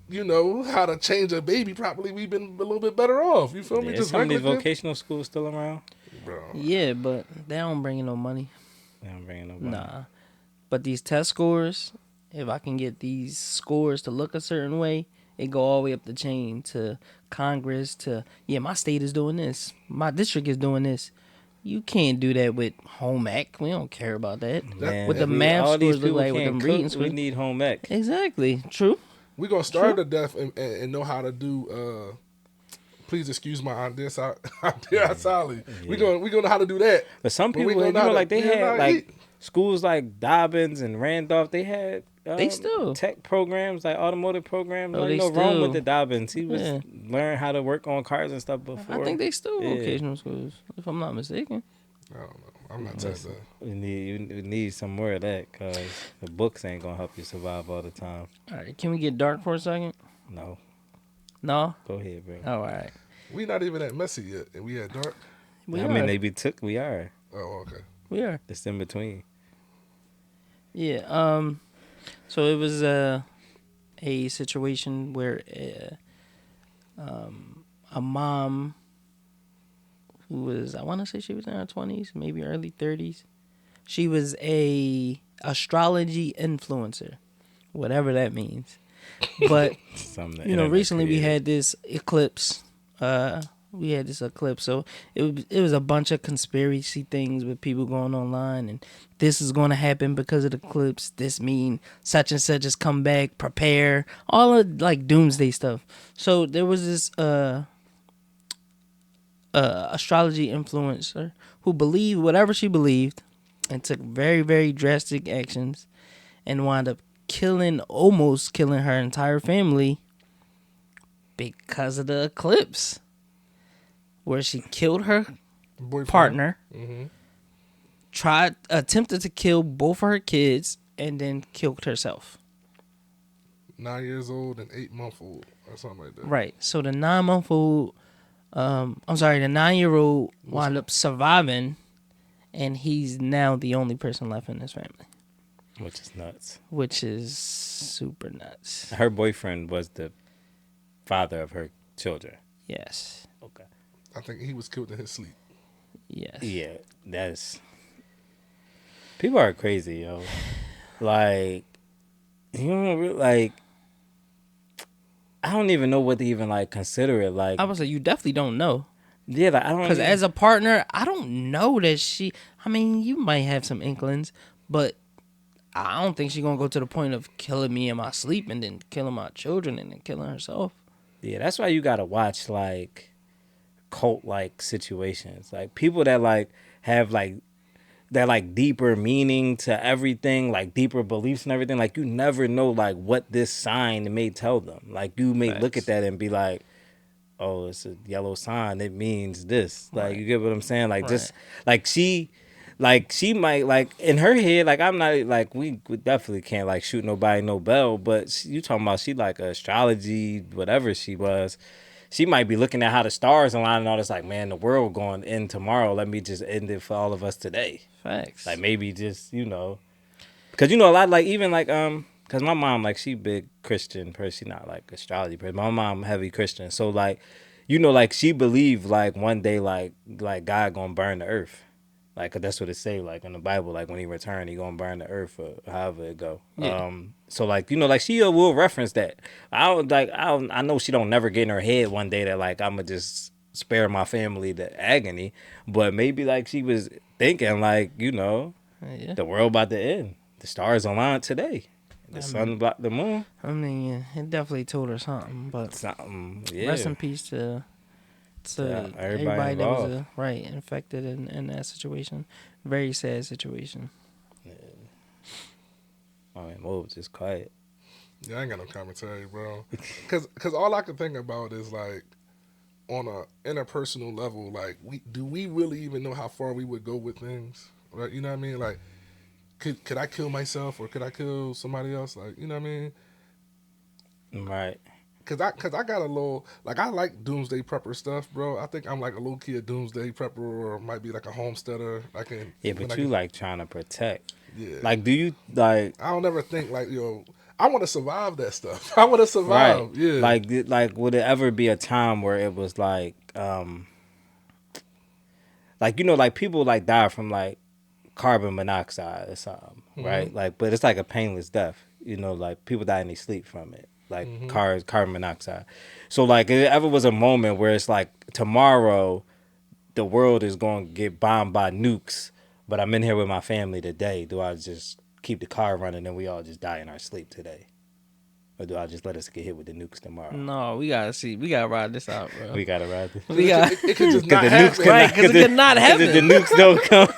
you know, how to change a baby properly, we've been a little bit better off. You feel me? Just some of these vocational schools still around. Bro. Yeah, but they don't bring in no money. They don't bring in no money. Nah. But these test scores, if I can get these scores to look a certain way, it go all the way up the chain to Congress to, my state is doing this. My district is doing this. You can't do that with home ec. We don't care about that. Man, with the math all these scores look like with them reading we scores. need home ec. Exactly. True. We're going to starve to death and know how to do, please excuse my Aunt Dear Sally. We're going to know how to do that. But some people, you know, like they had like schools like Dobbins and Randolph, they had they still tech programs, like automotive programs. Oh, Like, no wrong with the Dobbins. He was learn how to work on cars and stuff before. I think they still vocational schools, if I'm not mistaken. I don't know. I'm not saying that. You need some more of that because the books ain't gonna help you survive all the time. All right, can we get dark for a second? No, No? go ahead, bro. All right. We not even that messy yet, and we had dark. We I are. mean, we are. Oh, okay. We are. It's in between. Yeah. So it was a situation where a mom who was, I want to say she was in her 20s, maybe early 30s. She was a astrology influencer, whatever that means. But recently we had this eclipse. So it was a bunch of conspiracy things with people going online, and this is going to happen because of the eclipse. This mean such and such has come back. Prepare, all of like doomsday stuff. So there was this astrology influencer who believed whatever she believed, and took very, very drastic actions, and wound up almost killing her entire family because of the eclipse, where she killed her Boyfriend. partner, Mm-hmm. attempted to kill both of her kids, and then killed herself. 9 years old and 8 month old or something like that. Right. So the 9-month-old, the 9-year-old wound up surviving, and he's now the only person left in his family. Which is nuts. Which is super nuts. Her boyfriend was the father of her children. Yes. Okay. I think he was killed in his sleep. Yes. Yeah, that's... People are crazy, yo. Like, you know, like... I don't even know what to even, like, consider it. Like, I would say you definitely don't know. Yeah, like, I don't... Because as a partner, I don't know that she... I mean, you might have some inklings, but I don't think she's going to go to the point of killing me in my sleep and then killing my children and then killing herself. Yeah, that's why you got to watch, like, cult-like situations. Like, people that, like, have, like, that, like, deeper meaning to everything, like, deeper beliefs and everything. Like, you never know, like, what this sign may tell them. Like, you may look at that and be like, oh, it's a yellow sign. It means this. Like, you get what I'm saying? Like, just, like, she might, like, in her head, like, I'm not, like, we definitely can't, like, shoot nobody no bell, but you talking about she, like, astrology, whatever she was, she might be looking at how the stars align and all this, like, man, the world going to end tomorrow. Let me just end it for all of us today. Facts. Like, maybe just, you know, because, you know, a lot, like, even, like, because my mom, like, she big Christian person. She not, like, astrology person. My mom heavy Christian. So, like, you know, like, she believed, like, one day, like God gonna burn the earth. Like, 'cause that's what it say, like, in the Bible, like, when he return, he gonna burn the earth or however it go. Yeah. So, like, you know, like, she will reference that. I know she don't never get in her head one day that, like, I'm gonna just spare my family the agony. But maybe, like, she was thinking, like, you know, the world about to end. The stars align today. The sun blocked the moon. I mean, yeah, it definitely told her something, but yeah. Rest in peace to everybody that was infected in that situation. Very sad situation. Yeah. I mean, Mo was just quiet. Yeah, I ain't got no commentary, bro. Cause all I can think about is, like, on a interpersonal level, like, do we really even know how far we would go with things? Right? You know what I mean? Like, could I kill myself or could I kill somebody else? Like, you know what I mean? Right. Cause I got a little, like, I like doomsday prepper stuff, bro. I think I'm like a low key a doomsday prepper, or might be like a homesteader. But you like trying to protect. Yeah. Like, do you like? I don't ever think like, yo, I want to survive that stuff. I want to survive. Right. Yeah. Like, would it ever be a time where it was like, you know, like people like die from like carbon monoxide or something, right? Like, but it's like a painless death. You know, like people die in their sleep from it. Like carbon monoxide. So like if it ever was a moment where it's like tomorrow the world is going to get bombed by nukes, but I'm in here with my family today, do I just keep the car running and we all just die in our sleep today? Or do I just let us get hit with the nukes tomorrow? No, we gotta ride this out, bro. We gotta ride this. It could just not happen. Right, because it could not happen. The nukes don't come.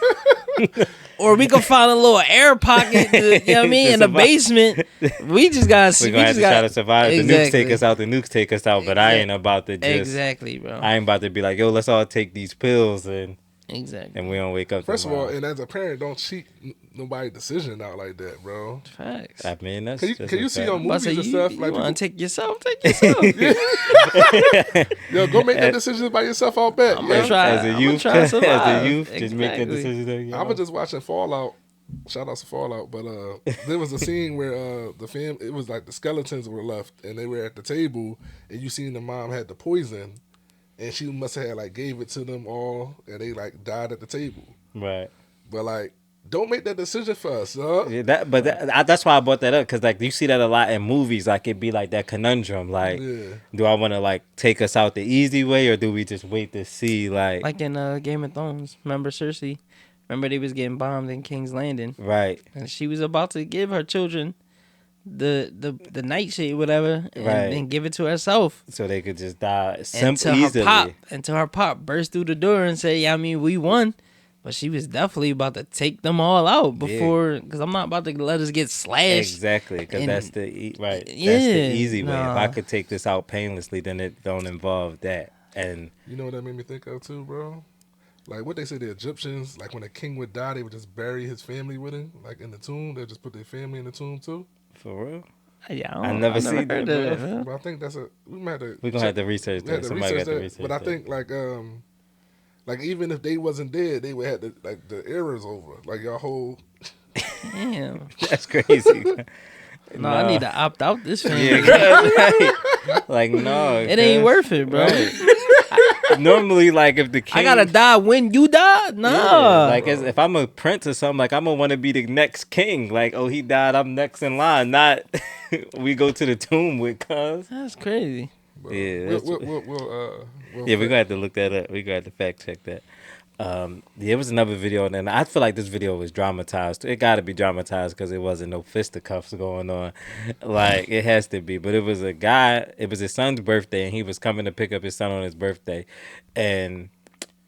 Or we can find a little air pocket, you know what I mean, in the basement. We just gotta see. We're gonna have to try to survive. Exactly. The nukes take us out. The nukes take us out. But I ain't about to just. Exactly, bro. I ain't about to be like, yo, let's all take these pills and Exactly. And we don't wake up. First of all, tomorrow. and as a parent, don't cheat nobody's decision out like that, bro. Facts. I mean, that's Can you see on But I movies say, and you stuff like want people, to take yourself? Take yourself. yo, go make that decision by yourself. I'll bet. I'm gonna try. as a I'm youth, gonna try to as survive. a youth, just make that Exactly. decision. I was just watching Fallout. Shout out to Fallout, but there was a scene where it was like the skeletons were left and they were at the table, and you seen the mom had the poison, and she must have like gave it to them all, and they like died at the table. Right. But like, don't make that decision for us, huh? Yeah, that's why I brought that up, because like you see that a lot in movies. Like it'd be like that conundrum. Like, do I want to like take us out the easy way, or do we just wait to see? Like in Game of Thrones. Remember Cersei? Remember they was getting bombed in King's Landing, right. and she was about to give her children the nightshade, whatever, and Right. then give it to herself. So they could just die Until easily. her pop burst through the door and say, "Yeah, I mean, we won." But she was definitely about to take them all out before, because I'm not about to let us get slashed. Exactly, because And- that's the right. Yeah, That's the easy way. If nah. I could take this out painlessly, then it don't involve that. And You know what that made me think of too, bro? Like what they say the Egyptians, like when a king would die, they would just bury his family with him, like in the tomb. They just put their family in the tomb too. for real, Yeah, I never seen heard that, of bro. that, huh? But I think that's we might have to. we're gonna have to research we had that. to Somebody got to that. research But I that. think like even if they wasn't dead, they would have to like the era's over. Like your whole Damn. That's crazy. No, I need to opt out this family. Yeah, like no, It ain't worth it, bro. Normally, like if the king, I gotta die when you die? Nah. Yeah, like if I'm a prince or something, like I'm gonna want to be the next king. Like, oh, he died, I'm next in line. Not we go to the tomb with cuz. That's crazy. Yeah, we'll, that's- we'll we're gonna have to look that up. We're gonna have to fact check that. It was another video, and I feel like this video was dramatized. It got to be dramatized because it wasn't no fisticuffs going on. Like, it has to be. But it was a guy, it was his son's birthday, and he was coming to pick up his son on his birthday. And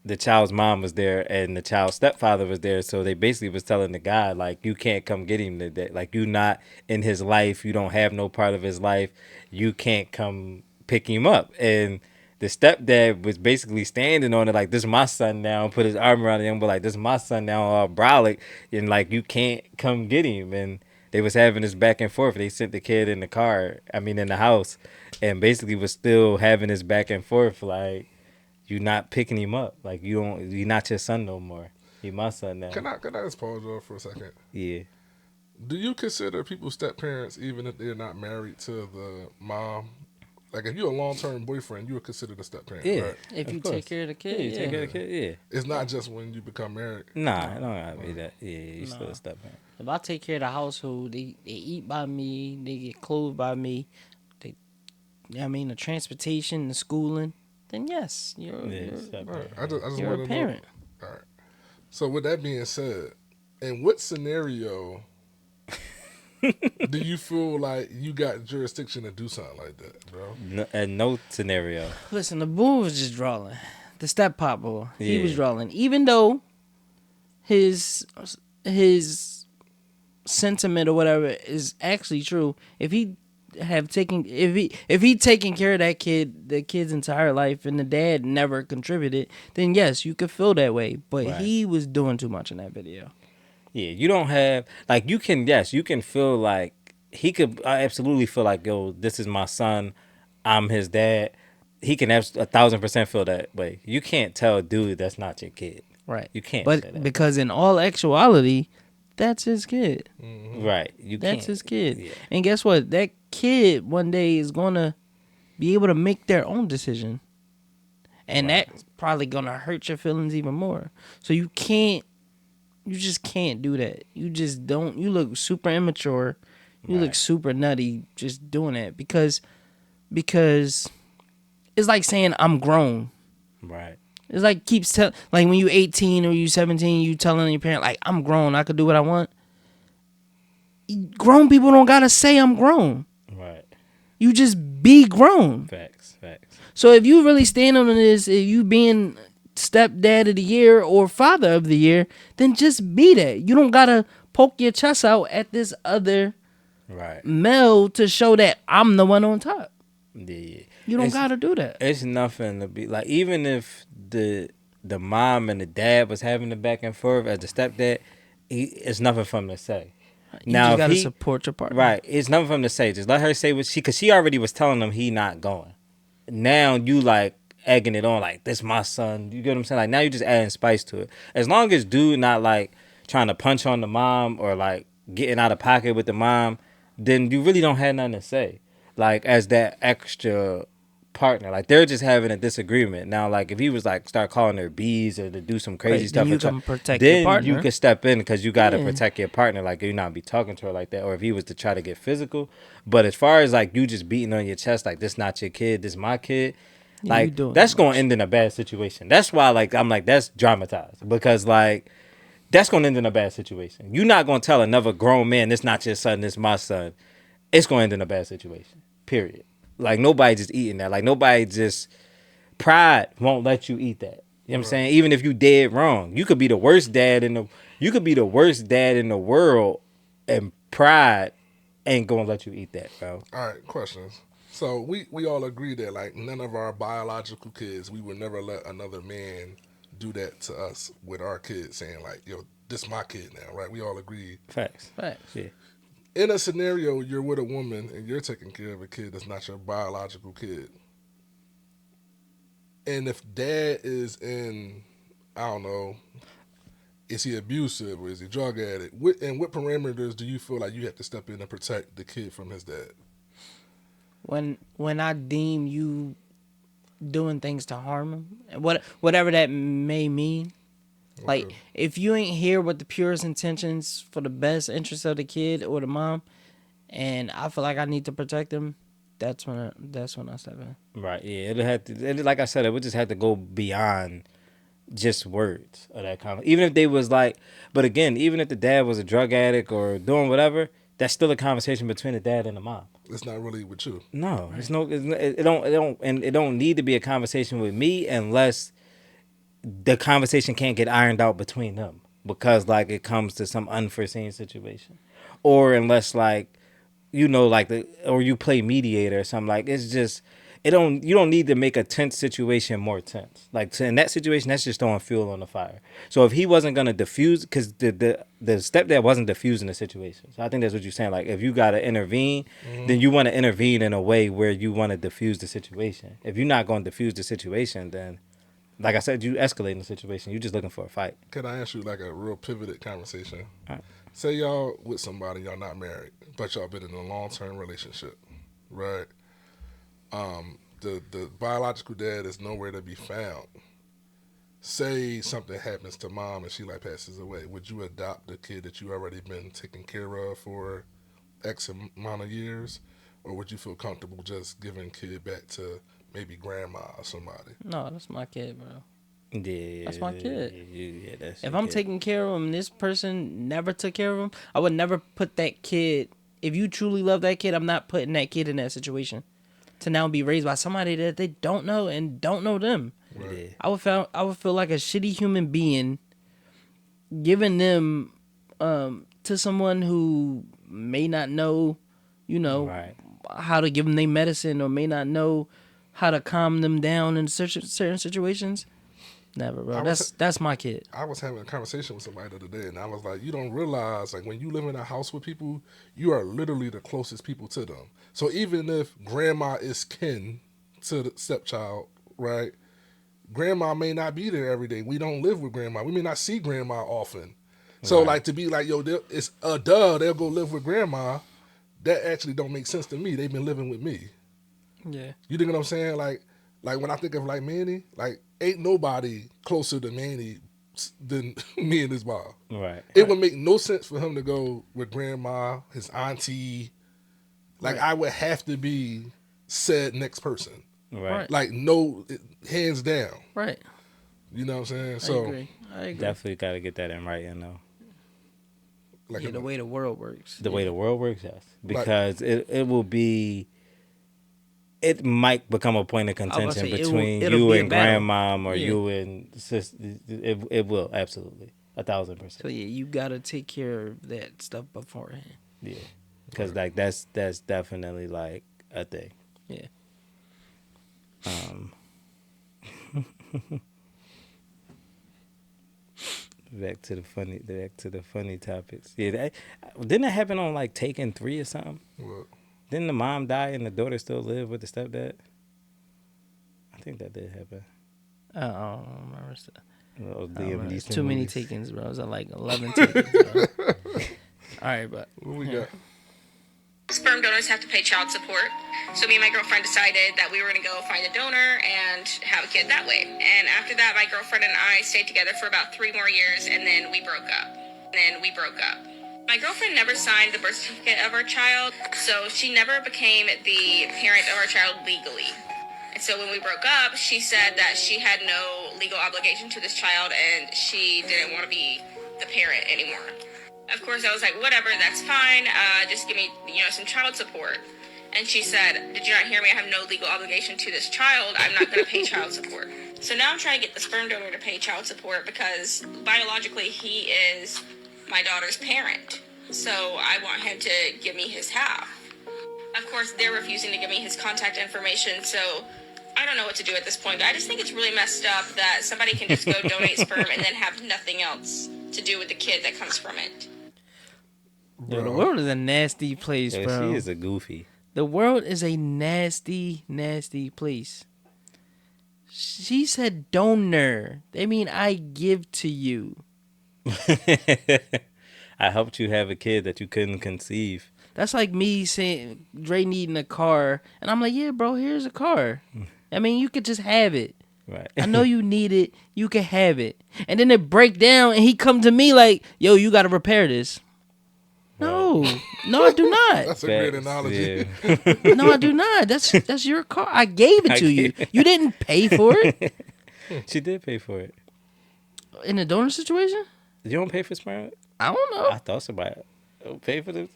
the child's mom was there, and the child's stepfather was there. So they basically was telling the guy, like, you can't come get him today. Like, you not in his life. You don't have no part of his life. You can't come pick him up. And the stepdad was basically standing on it like, this is my son now, put his arm around him, but like, this is my son now, all brolic, and like, you can't come get him. And they was having this back and forth. They sent the kid in the house, and basically was still having this back and forth, like, you not picking him up. Like, you're not your son no more. He my son now. Can I just pause off for a second? Yeah. Do you consider people step parents even if they're not married to the mom? Like if you're a long-term boyfriend, you would consider the step parent, Yeah. right? If Of you course. take care of the kid, You take care of the kid, yeah. It's not just when you become married. Nah, it don't gotta be that. Yeah, you still Nah. a step parent. if I take care of the household, they eat by me, they get clothed by me, the transportation, the schooling, then yes, you're Step All right. parent. I just you're want a to parent. know. All right. So with that being said, in what scenario do you feel like you got jurisdiction to do something like that, bro? No scenario. Listen, the boy was just drawing. The step pop boy, he was Yeah. drawing. Even though his sentiment or whatever is actually true, if he taken care of that kid, the kid's entire life, and the dad never contributed, then yes, you could feel that way. But Right. he was doing too much in that video. Yeah, you don't have like you can feel like he could absolutely feel like, yo, this is my son, I'm his dad. He can 1,000% feel that way. You can't tell a dude that's not your kid. Right. You can't say But that. because in all actuality, that's his kid. Right. You That's can't. his kid. Yeah. And guess what? That kid one day is gonna be able to make their own decision. And that's probably gonna hurt your feelings even more. So you just can't do that. You just don't. You look super immature. You look super nutty just doing that because it's like saying I'm grown. Right. It's like like when you 18 or you 17, you telling your parent like I'm grown, I could do what I want. Grown people don't gotta say I'm grown. Right. You just be grown. Facts. So if you really stand on this, if you being stepdad of the year or father of the year, then just be that. You don't gotta poke your chest out at this other Right. male to show that I'm the one on top. Yeah. You don't It's- gotta do that. It's nothing to be like, even if the the mom and the dad was having the back and forth as the stepdad, it's nothing for him to say. You Now, just if gotta he, support your partner. right, it's nothing for him to say. Just let her say what because she already was telling him he not going. Now you like egging it on like this my son. You get what I'm saying? Like now you just adding spice to it. As long as dude not like trying to punch on the mom or like getting out of pocket with the mom, then you really don't have nothing to say. Like as that extra partner, like they're just having a disagreement. Now, like if he was like start calling her bees or to do some crazy Right, stuff, then you or can protect your then partner. you could step in because you got to Yeah. protect your partner. Like you not be talking to her like that, or if he was to try to get physical. But as far as like you just beating on your chest, like this not your kid, this my kid. Yeah, you Like doing that's too gonna much. end in a bad situation. That's why like I'm like that's dramatized because like that's gonna end in a bad situation. You're not gonna tell another grown man this not your son, this my son. It's gonna end in a bad situation. Period. Like nobody just eating that. Like nobody just pride won't let you eat that. You know what I'm saying? Even if you dead wrong, you could be the worst dad in the world, and pride ain't gonna let you eat that, bro. All right, questions. So we all agree that like none of our biological kids, we would never let another man do that to us with our kids, saying like, "Yo, this my kid now," right? We all agree. Facts. Facts. Yeah. In a scenario, you're with a woman and you're taking care of a kid that's not your biological kid, and if dad is in, I don't know, is he abusive or is he drug addict? And what parameters do you feel like you have to step in and protect the kid from his dad? When I deem you doing things to harm him, and whatever that may mean, like Okay. if you ain't here with the purest intentions for the best interest of the kid or the mom, and I feel like I need to protect them, that's when I step in. Right. Yeah. Like I said, it would just have to go beyond just words of that kind of. Even if they was like, but again, even if the dad was a drug addict or doing whatever, that's still a conversation between the dad and the mom. It's not really with you. No, it's no. It don't need to be a conversation with me unless the conversation can't get ironed out between them because like it comes to some unforeseen situation, or unless like like or you play mediator or something. Like it's just you don't need to make a tense situation more tense. Like in that situation, that's just throwing fuel on the fire. So if he wasn't gonna diffuse, because the stepdad wasn't diffusing the situation. So I think that's what you're saying. Like if you gotta intervene, then you want to intervene in a way where you want to diffuse the situation. If you're not going to diffuse the situation, then like I said, you escalating the situation. You're just looking for a fight. Can I ask you like a real pivoted conversation? All right. Say y'all with somebody, y'all not married, but y'all been in a long-term relationship, right? The biological dad is nowhere to be found. Say something happens to mom and she like passes away. Would you adopt the kid that you already been taking care of for X amount of years? Or would you feel comfortable just giving kid back to maybe grandma or somebody? No, that's my kid, bro. Yeah, That's my kid. Yeah, that's If your I'm kid. taking care of him, and this person never took care of him, I would never put that kid. If you truly love that kid, I'm not putting that kid in that situation to now be raised by somebody that they don't know and don't know them. Yeah. I would feel like a shitty human being giving them to someone who may not know, Right. how to give them their medicine or may not know how to calm them down in certain situations. Never, bro. That's my kid. I was having a conversation with somebody the other day, and I was like, you don't realize, like, when you live in a house with people, you are literally the closest people to them. So even if grandma is kin to the stepchild, right, grandma may not be there every day. We don't live with grandma. We may not see grandma often. So, like, to be like, yo, it's they'll go live with grandma, that actually don't make sense to me. They've been living with me. Yeah. You think what I'm saying? Like when I think of like Manny, like ain't nobody closer to Manny than me and his mom. Right. It would make no sense for him to go with grandma, his auntie. Like I would have to be said next person. Right. Like no, hands down. Right. You know what I'm saying? I So agree. Definitely got to get that in writing though. like Yeah, the way the world works. The way the world works, yes. Because it will be. It might become a point of contention say, between it'll you be a and battle. grandmom or Yeah. you and sister. It will absolutely 1,000%. So yeah, you gotta take care of that stuff beforehand. Yeah, because like that's definitely like a thing. Yeah. Back to the funny topics. Yeah, didn't that happen on like Taken 3 or something? What? Didn't the mom die and the daughter still live with the stepdad? I think that did happen. I don't remember. These Too many movies. takings, bro. It was like 11 takings, bro. All right, but What we got? Sperm donors have to pay child support. So me and my girlfriend decided that we were going to go find a donor and have a kid that way. And after that, my girlfriend and I stayed together for about 3 more years, and then we broke up. My girlfriend never signed the birth certificate of our child, so she never became the parent of our child legally. And so when we broke up, she said that she had no legal obligation to this child, and she didn't want to be the parent anymore. Of course, I was like, whatever, that's fine. Just give me, some child support. And she said, did you not hear me? I have no legal obligation to this child. I'm not going to pay child support. So now I'm trying to get the sperm donor to pay child support because biologically he is my daughter's parent. So I want him to give me his half. Of course, they're refusing to give me his contact information. So I don't know what to do at this point. But I just think it's really messed up that somebody can just go donate sperm and then have nothing else to do with the kid that comes from it. yo, the world is a nasty place, Yeah, bro. she is a goofy. The world is a nasty, nasty place. She said donor. They mean I give to you. I helped you have a kid that you couldn't conceive. That's like me saying Dre needing a car, and I'm like, yeah, bro, here's a car. I mean, you could just have it. Right. I know you need it. You can have it. And then it break down, and he come to me like, yo, you got to repair this. No, I do not. That's a great analogy. Yeah. No, I do not. That's your car. I gave it to you. You didn't pay for it She did pay for it. in a donor situation. You don't pay for sperm? I don't know. I thought somebody pay for them.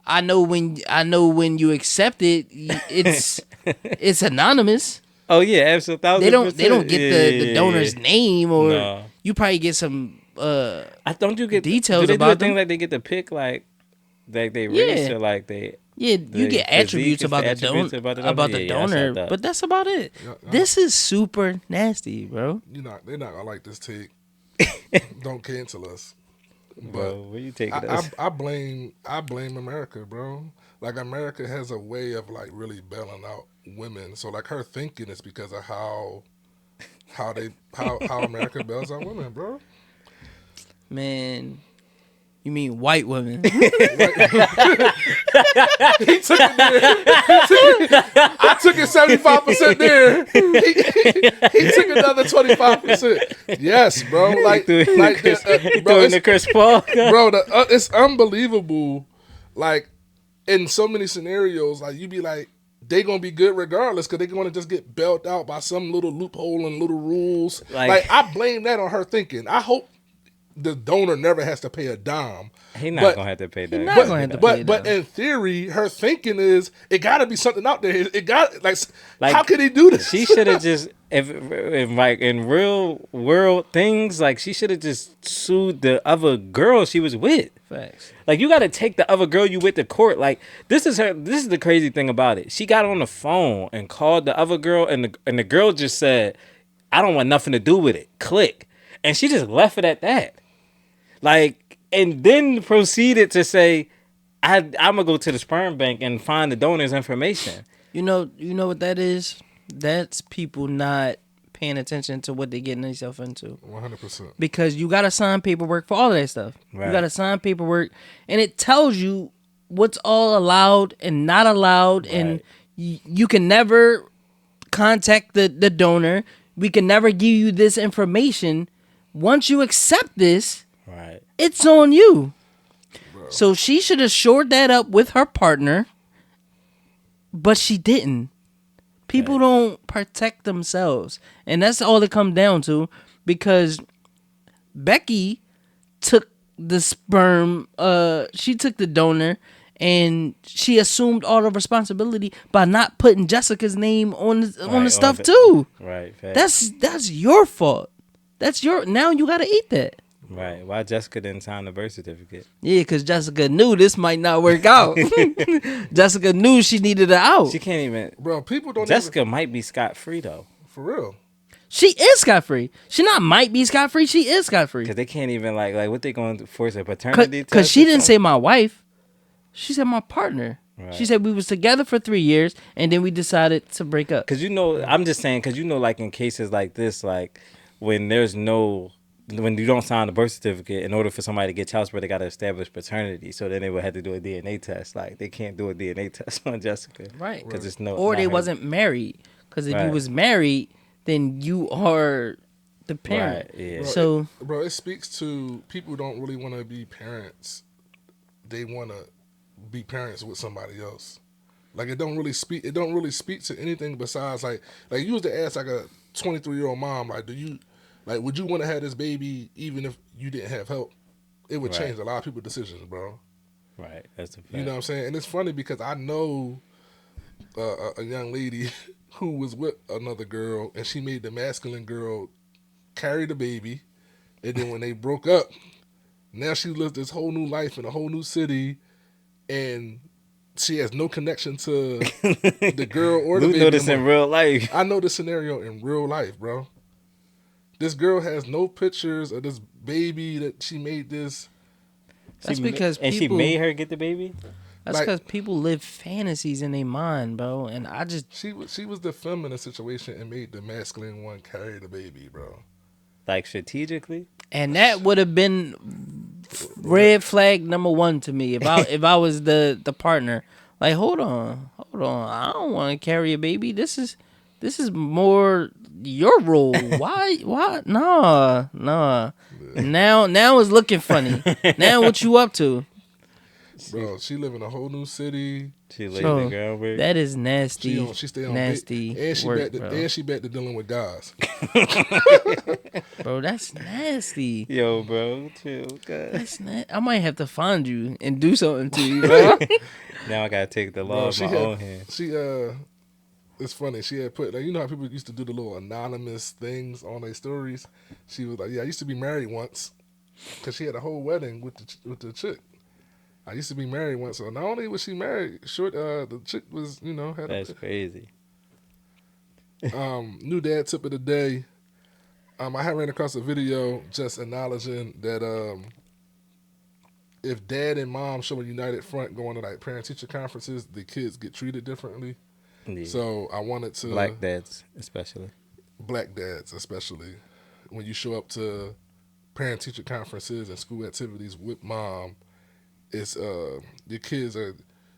I know when you accept it, it's anonymous. Oh yeah, absolutely. They don't get the donor's name, or No. you probably get some. I don't you get details do they about do a thing them? like they get to pick like they race or like they. Yeah, you The get attributes physique, about it's the the attributes about the about donor? the Yeah, I saw donor, that. but that's about it. Yeah. This is super nasty, bro. They're not gonna like this take. Don't cancel us. Bro, where you taking I, us? I blame America, bro. Like America has a way of like really bailing out women. So like her thinking is because of how America bails out women, bro. Man, you mean white women? He took it there. I took it 75% there. He took another 25%. Yes, bro. Like, He threw like in the Chris Paul. bro, it's unbelievable. Like in so many scenarios, like you be like, they gonna be good regardless because they gonna just get bailed out by some little loophole and little rules. Like I blame that on her thinking. I hope the donor never has to pay a dime. He not But- gonna have to pay that. not gonna have to pay But that. in theory, her thinking is it got to be something out there. It got like Like, how could he do this? She should have just if like in real world things, like she should have just sued the other girl she was with. Facts. Like you got to take the other girl you with to court. Like this is the crazy thing about it. She got on the phone and called the other girl, and the girl just said, "I don't want nothing to do with it." Click, and she just left it at that. Like, and then proceeded to say, I'm gonna go to the sperm bank and find the donor's information. You know what that is? That's people not paying attention to what they're getting themselves into. 100%. Because you gotta sign paperwork for all of that stuff. Right. You gotta sign paperwork, and it tells you what's all allowed and not allowed, and you can never contact the donor. We can never give you this information. Once you accept this, Right. it's on you. So she should have shored that up with her partner, but she didn't. People don't protect themselves, and that's all it comes down to. Because Becky took the sperm, she took the donor, and she assumed all the responsibility by not putting Jessica's name on the stuff too. Right. Facts. That's your fault. Now you gotta eat that. Right. Why Jessica didn't sign the birth certificate? Yeah, because Jessica knew this might not work out. Jessica knew she needed her out. She can't even. Bro, people don't Jessica might be scot free though. even, for real. She is scot free. She not might be scot free. She is scot free. Because they can't even like what they going to force a paternity test? Because she or didn't something? say my wife. She said my partner. Right. She said we was together for 3 years and then we decided to break up. Because I'm just saying, because like in cases like this, like when when you don't sign a birth certificate, in order for somebody to get child support, they got to establish paternity. So then they would have to do a DNA test. Like they can't do a DNA test on Jessica, Right? Because it's or they wasn't married. Because if you was married, then you are the parent. Right, yeah. So, it speaks to people who don't really want to be parents. They want to be parents with somebody else. Like it don't really speak to anything besides like you was to ask like a 23-year-old mom, like, would you want to have this baby even if you didn't have help? It would change a lot of people's decisions, bro. Right, that's a fact. You know what I'm saying? And it's funny because I know a young lady who was with another girl, and she made the masculine girl carry the baby, and then when they broke up, now she lives this whole new life in a whole new city, and she has no connection to the girl or the baby. You know this in real life. I know this scenario in real life, bro. This girl has no pictures of this baby that she made this. That's because people... And she made her get the baby? That's because people live fantasies in their mind, bro. And I just... She was the feminine situation and made the masculine one carry the baby, bro. Like strategically? And that would have been red flag number 1 to me if I was the partner. Like, hold on. I don't want to carry a baby. This is more your role. Why? Nah. Now it's looking funny. Now what you up to? Bro, she live in a whole new city. She laid the groundwork. That is nasty. She stay on nasty. And she work, back to dealing with guys. Bro, that's nasty. Yo, bro, chill. God. That's I might have to find you and do something to you, bro. Now I gotta take the law in my own hands. It's funny. She had put, like, you know how people used to do the little anonymous things on their stories. She was like, "Yeah, I used to be married once," because she had a whole wedding with the chick. I used to be married once, so not only was she married, the chick was, had That's crazy. New dad tip of the day. I had ran across a video just acknowledging that if dad and mom show a united front going to like parent teacher conferences, the kids get treated differently. Yeah. So I wanted to black dads especially. When you show up to parent teacher conferences and school activities with mom, it's your kids are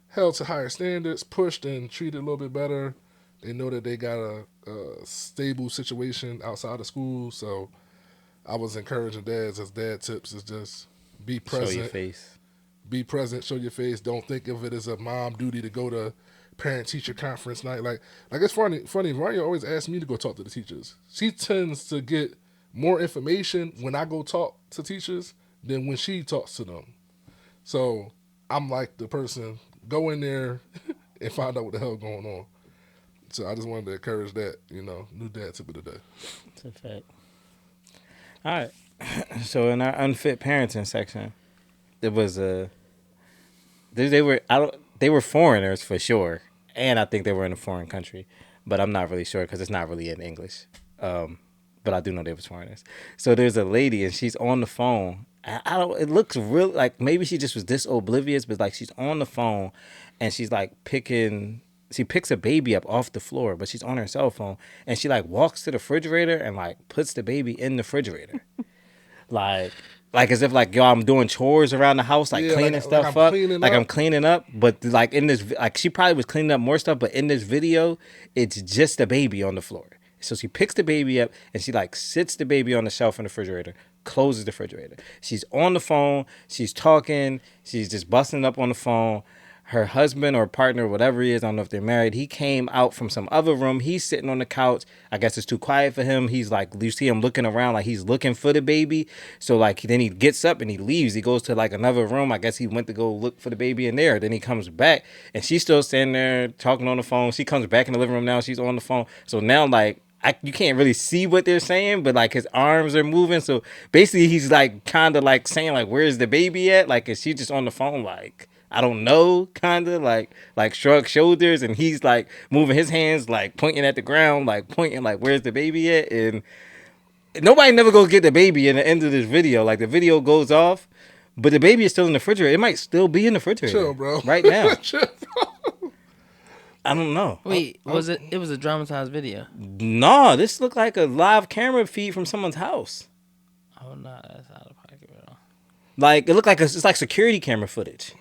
held to higher standards, pushed and treated a little bit better. They know that they got a stable situation outside of school. So I was encouraging dads as dad tips is just be present. Show your face. Be present, show your face. Don't think of it as a mom duty to go to parent teacher conference night. Like it's funny. Rania always asks me to go talk to the teachers. She tends to get more information when I go talk to teachers than when she talks to them. So I'm like the person, go in there and find out what the hell going on. So I just wanted to encourage that, new dad tip of the day. That's a fact. All right. So in our unfit parenting section, there was they were foreigners for sure, and I think they were in a foreign country, but I'm not really sure because it's not really in English. But I do know they was foreigners. So there's a lady and she's on the phone. It looks real like maybe she just was this oblivious, but like she's on the phone and she's like she picks a baby up off the floor, but she's on her cell phone and she like walks to the refrigerator and like puts the baby in the refrigerator. like as if like, yo, I'm doing chores around the house, like cleaning stuff up. I'm cleaning up, but like in this, like she probably was cleaning up more stuff, but in this video, it's just a baby on the floor. So she picks the baby up and she like sits the baby on the shelf in the refrigerator, closes the refrigerator. She's on the phone, she's talking, she's just busting up on the phone. Her husband or partner, whatever he is, I don't know if they're married, he came out from some other room. He's sitting on the couch. I guess it's too quiet for him. He's like, you see him looking around like he's looking for the baby. So like then he gets up and he leaves. He goes to like another room. I guess he went to go look for the baby in there. Then he comes back and she's still standing there talking on the phone. She comes back in the living room now. She's on the phone. So now like, you can't really see what they're saying, but like his arms are moving. So basically he's like kind of like saying like, where's the baby at? Like, is she just on the phone? Like I don't know, kind of like shrug shoulders, and he's like moving his hands, like pointing at the ground, like pointing like where's the baby at, and nobody never goes get the baby in the end of this video. Like the video goes off, but the baby is still in the refrigerator. It might still be in the refrigerator, Chill, bro. right now. Chill, bro. I don't know. Wait, was it? It was a dramatized video. No, this looked like a live camera feed from someone's house. Oh no, that's out of pocket, bro. Like it looked like it's like security camera footage.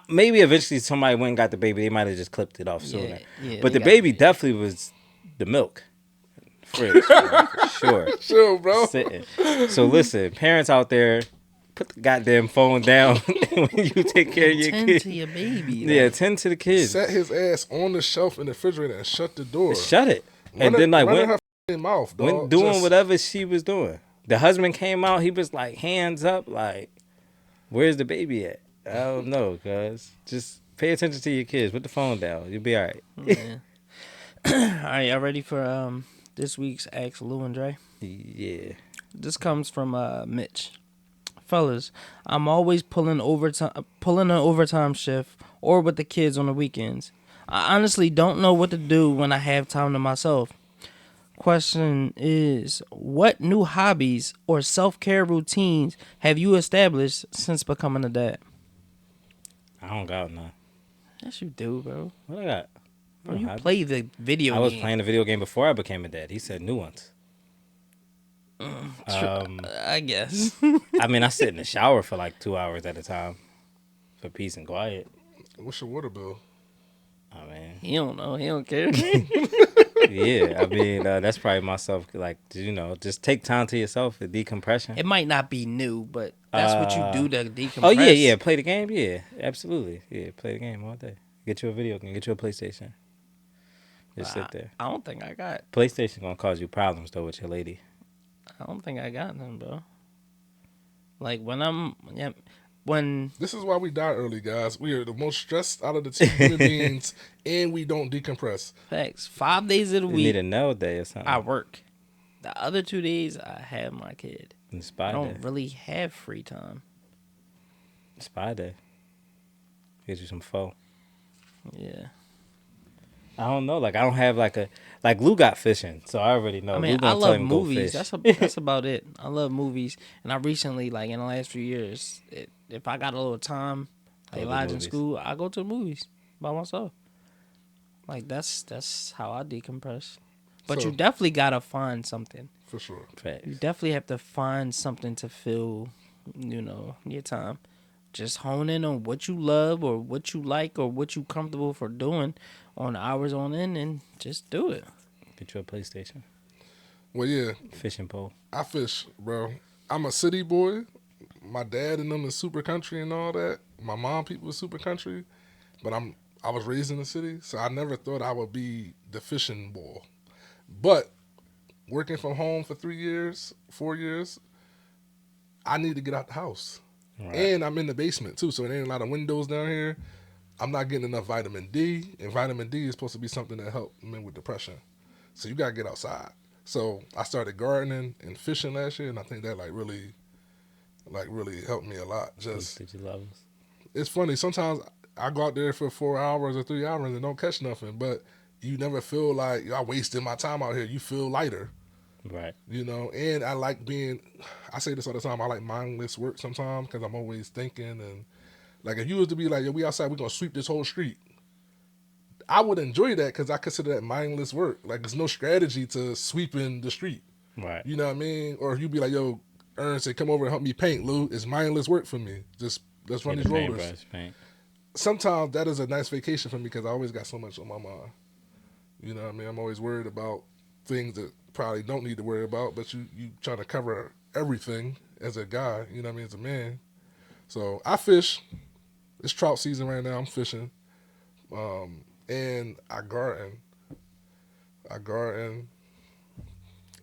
Maybe eventually somebody went and got the baby. They might have just clipped it off sooner. Yeah, but they the got baby it. definitely was the milk. Fridge, bro, for sure. Chill, bro. Sitting. So listen, parents out there, put the goddamn phone down when you take care of your Tend kid. to your baby. Yeah, tend to the kids. Set his ass on the shelf in the refrigerator and shut the door. Shut it. And then like run in went her f***ing mouth, dog. when doing Just- whatever she was doing. The husband came out. He was like hands up, like, "Where's the baby at?" I don't know, cuz just pay attention to your kids. Put the phone down. You'll be all right. Yeah. All right, y'all ready for this week's Ask Lou and Dre? Yeah. This comes from Mitch. Fellas, I'm always pulling an overtime shift or with the kids on the weekends. I honestly don't know what to do when I have time to myself. Question is, what new hobbies or self-care routines have you established since becoming a dad? I don't got none. Yes, you do, bro. What I got? Bro, you hobbies? play the video I was game. playing the video game before I became a dad. He said new ones. I guess. I mean, I sit in the shower for like 2 hours at a time for peace and quiet. What's your water bill? I mean, He don't know. He don't care. yeah. I mean, that's probably myself. Like, just take time to yourself for decompression. It might not be new, but that's what you do to decompress. Oh yeah. Play the game. Yeah, absolutely. Yeah, play the game all day. Get you a video game. Get you a PlayStation. Just sit there. I don't think I got. PlayStation gonna cause you problems though with your lady. I don't think I got none, bro. Like when This is why we die early, guys. We are the most stressed out of the two human beings, and we don't decompress. facts 5 days of the You week need a nail day or something. I work. The other 2 days I have my kid. Spy I don't day. really have free time. Spy day. Get you some pho. Yeah. I don't know. Like I don't have like Lou got fishing, so I already know. I Lou mean, I gonna tell love him go movies. fish. That's about it. I love movies, and I recently, like in the last few years, if I got a little time, like Go to Elijah in movies. school, I go to the movies by myself. Like that's how I decompress. But So- you definitely gotta find something. For sure. Facts. You definitely have to find something to fill, your time. Just hone in on what you love or what you like or what you comfortable for doing on hours on end and just do it. Get you a PlayStation. Well, yeah, Fishing pole. I fish, bro. I'm a city boy. My dad and them is super country and all that. My mom people is super country, but I was raised in the city, so I never thought I would be the fishing boy. But working from home for 4 years, I need to get out the house. Right. And I'm in the basement too, so there ain't a lot of windows down here. I'm not getting enough vitamin D, and vitamin D is supposed to be something that helps men with depression. So you gotta get outside. So I started gardening and fishing last year, and I think that really helped me a lot. Just Did you love us? it's funny. Sometimes I go out there for 4 hours or 3 hours and don't catch nothing, but you never feel like I wasted my time out here. You feel lighter. Right. And I like I say this all the time, I like mindless work sometimes because I'm always thinking. And like if you was to be like, yo, we outside, we're going to sweep this whole street, I would enjoy that because I consider that mindless work. Like there's no strategy to sweeping the street. Right. You know what I mean? Or if you be like, yo, Ernst, say, come over and help me paint, Lou. It's mindless work for me. Just let's run Get these a rollers. paintbrush, paint. Sometimes that is a nice vacation for me because I always got so much on my mind. You know what I mean? I'm always worried about things that probably don't need to worry about, but you trying to cover everything as a guy, you know what I mean, as a man. So I fish. It's trout season right now. I'm fishing. And I garden.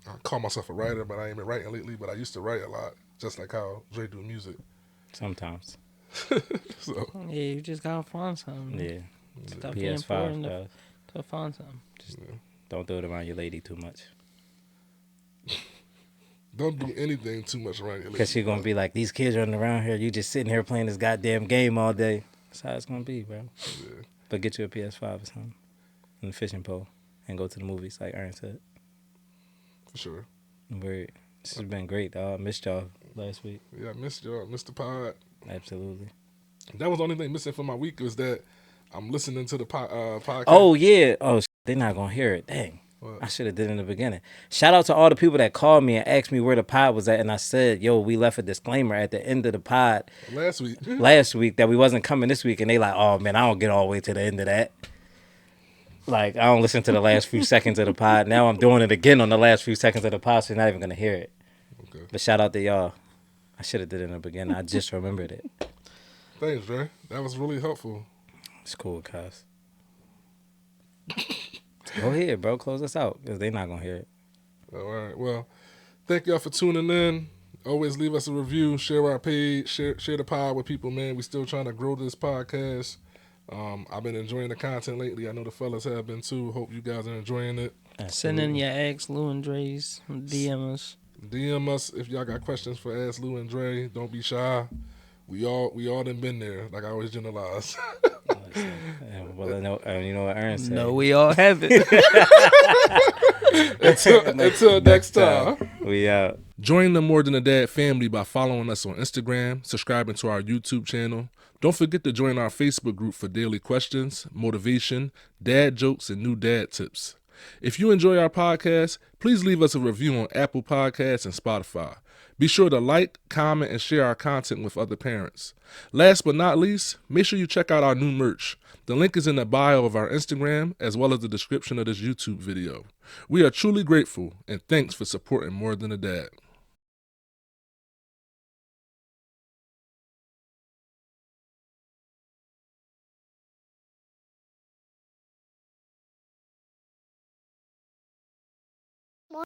I call myself a writer, but I ain't been writing lately, but I used to write a lot, just like how Dre do music. Sometimes. So Yeah, you just gotta find something. Yeah. It's definitely important to find something. Just don't do it around your lady too much. Don't do anything too much around your Because she's going to be like, these kids running around here. You just sitting here playing this goddamn game all day. That's how it's going to be, bro. Yeah. But get you a PS5 or something. And a fishing pole. And go to the movies, like Aaron said. For sure. Word. This has been great, dog. I missed y'all last week. Yeah, I missed y'all. Missed the pod. Absolutely. That was the only thing missing from my week was that I'm listening to the podcast. Oh, yeah. Oh, they're not going to hear it. Dang. What? I should have did it in the beginning. Shout out to all the people that called me and asked me where the pod was at. And I said, yo, we left a disclaimer at the end of the pod Last week. that we wasn't coming this week. And they like, oh, man, I don't get all the way to the end of that. Like, I don't listen to the last few seconds of the pod. Now I'm doing it again on the last few seconds of the pod, so you're not even going to hear it. Okay. But shout out to y'all. I should have did it in the beginning. I just remembered it. Thanks, Dre. That was really helpful. It's cool, cuz. Go ahead, bro. Close us out, because they're not going to hear it. All right. Well, thank y'all for tuning in. Always leave us a review. Share our page. Share the pod with people, man. We still trying to grow this podcast. I've been enjoying the content lately. I know the fellas have been too. Hope you guys are enjoying it. Send in your ex, Lou and Dre's. DM us. DM us if y'all got questions for Ask Lou and Dre. Don't be shy. We all done been there. Like I always generalize. Well, I know, you know what Aaron said. No, we all have it. Until next time. We out. Join the More Than a Dad family by following us on Instagram, subscribing to our YouTube channel. Don't forget to join our Facebook group for daily questions, motivation, dad jokes, and new dad tips. If you enjoy our podcast, please leave us a review on Apple Podcasts and Spotify. Be sure to like, comment, and share our content with other parents. Last but not least, make sure you check out our new merch. The link is in the bio of our Instagram as well as the description of this YouTube video. We are truly grateful, and thanks for supporting More Than a Dad.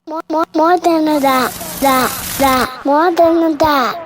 More than a dot, more than a dot.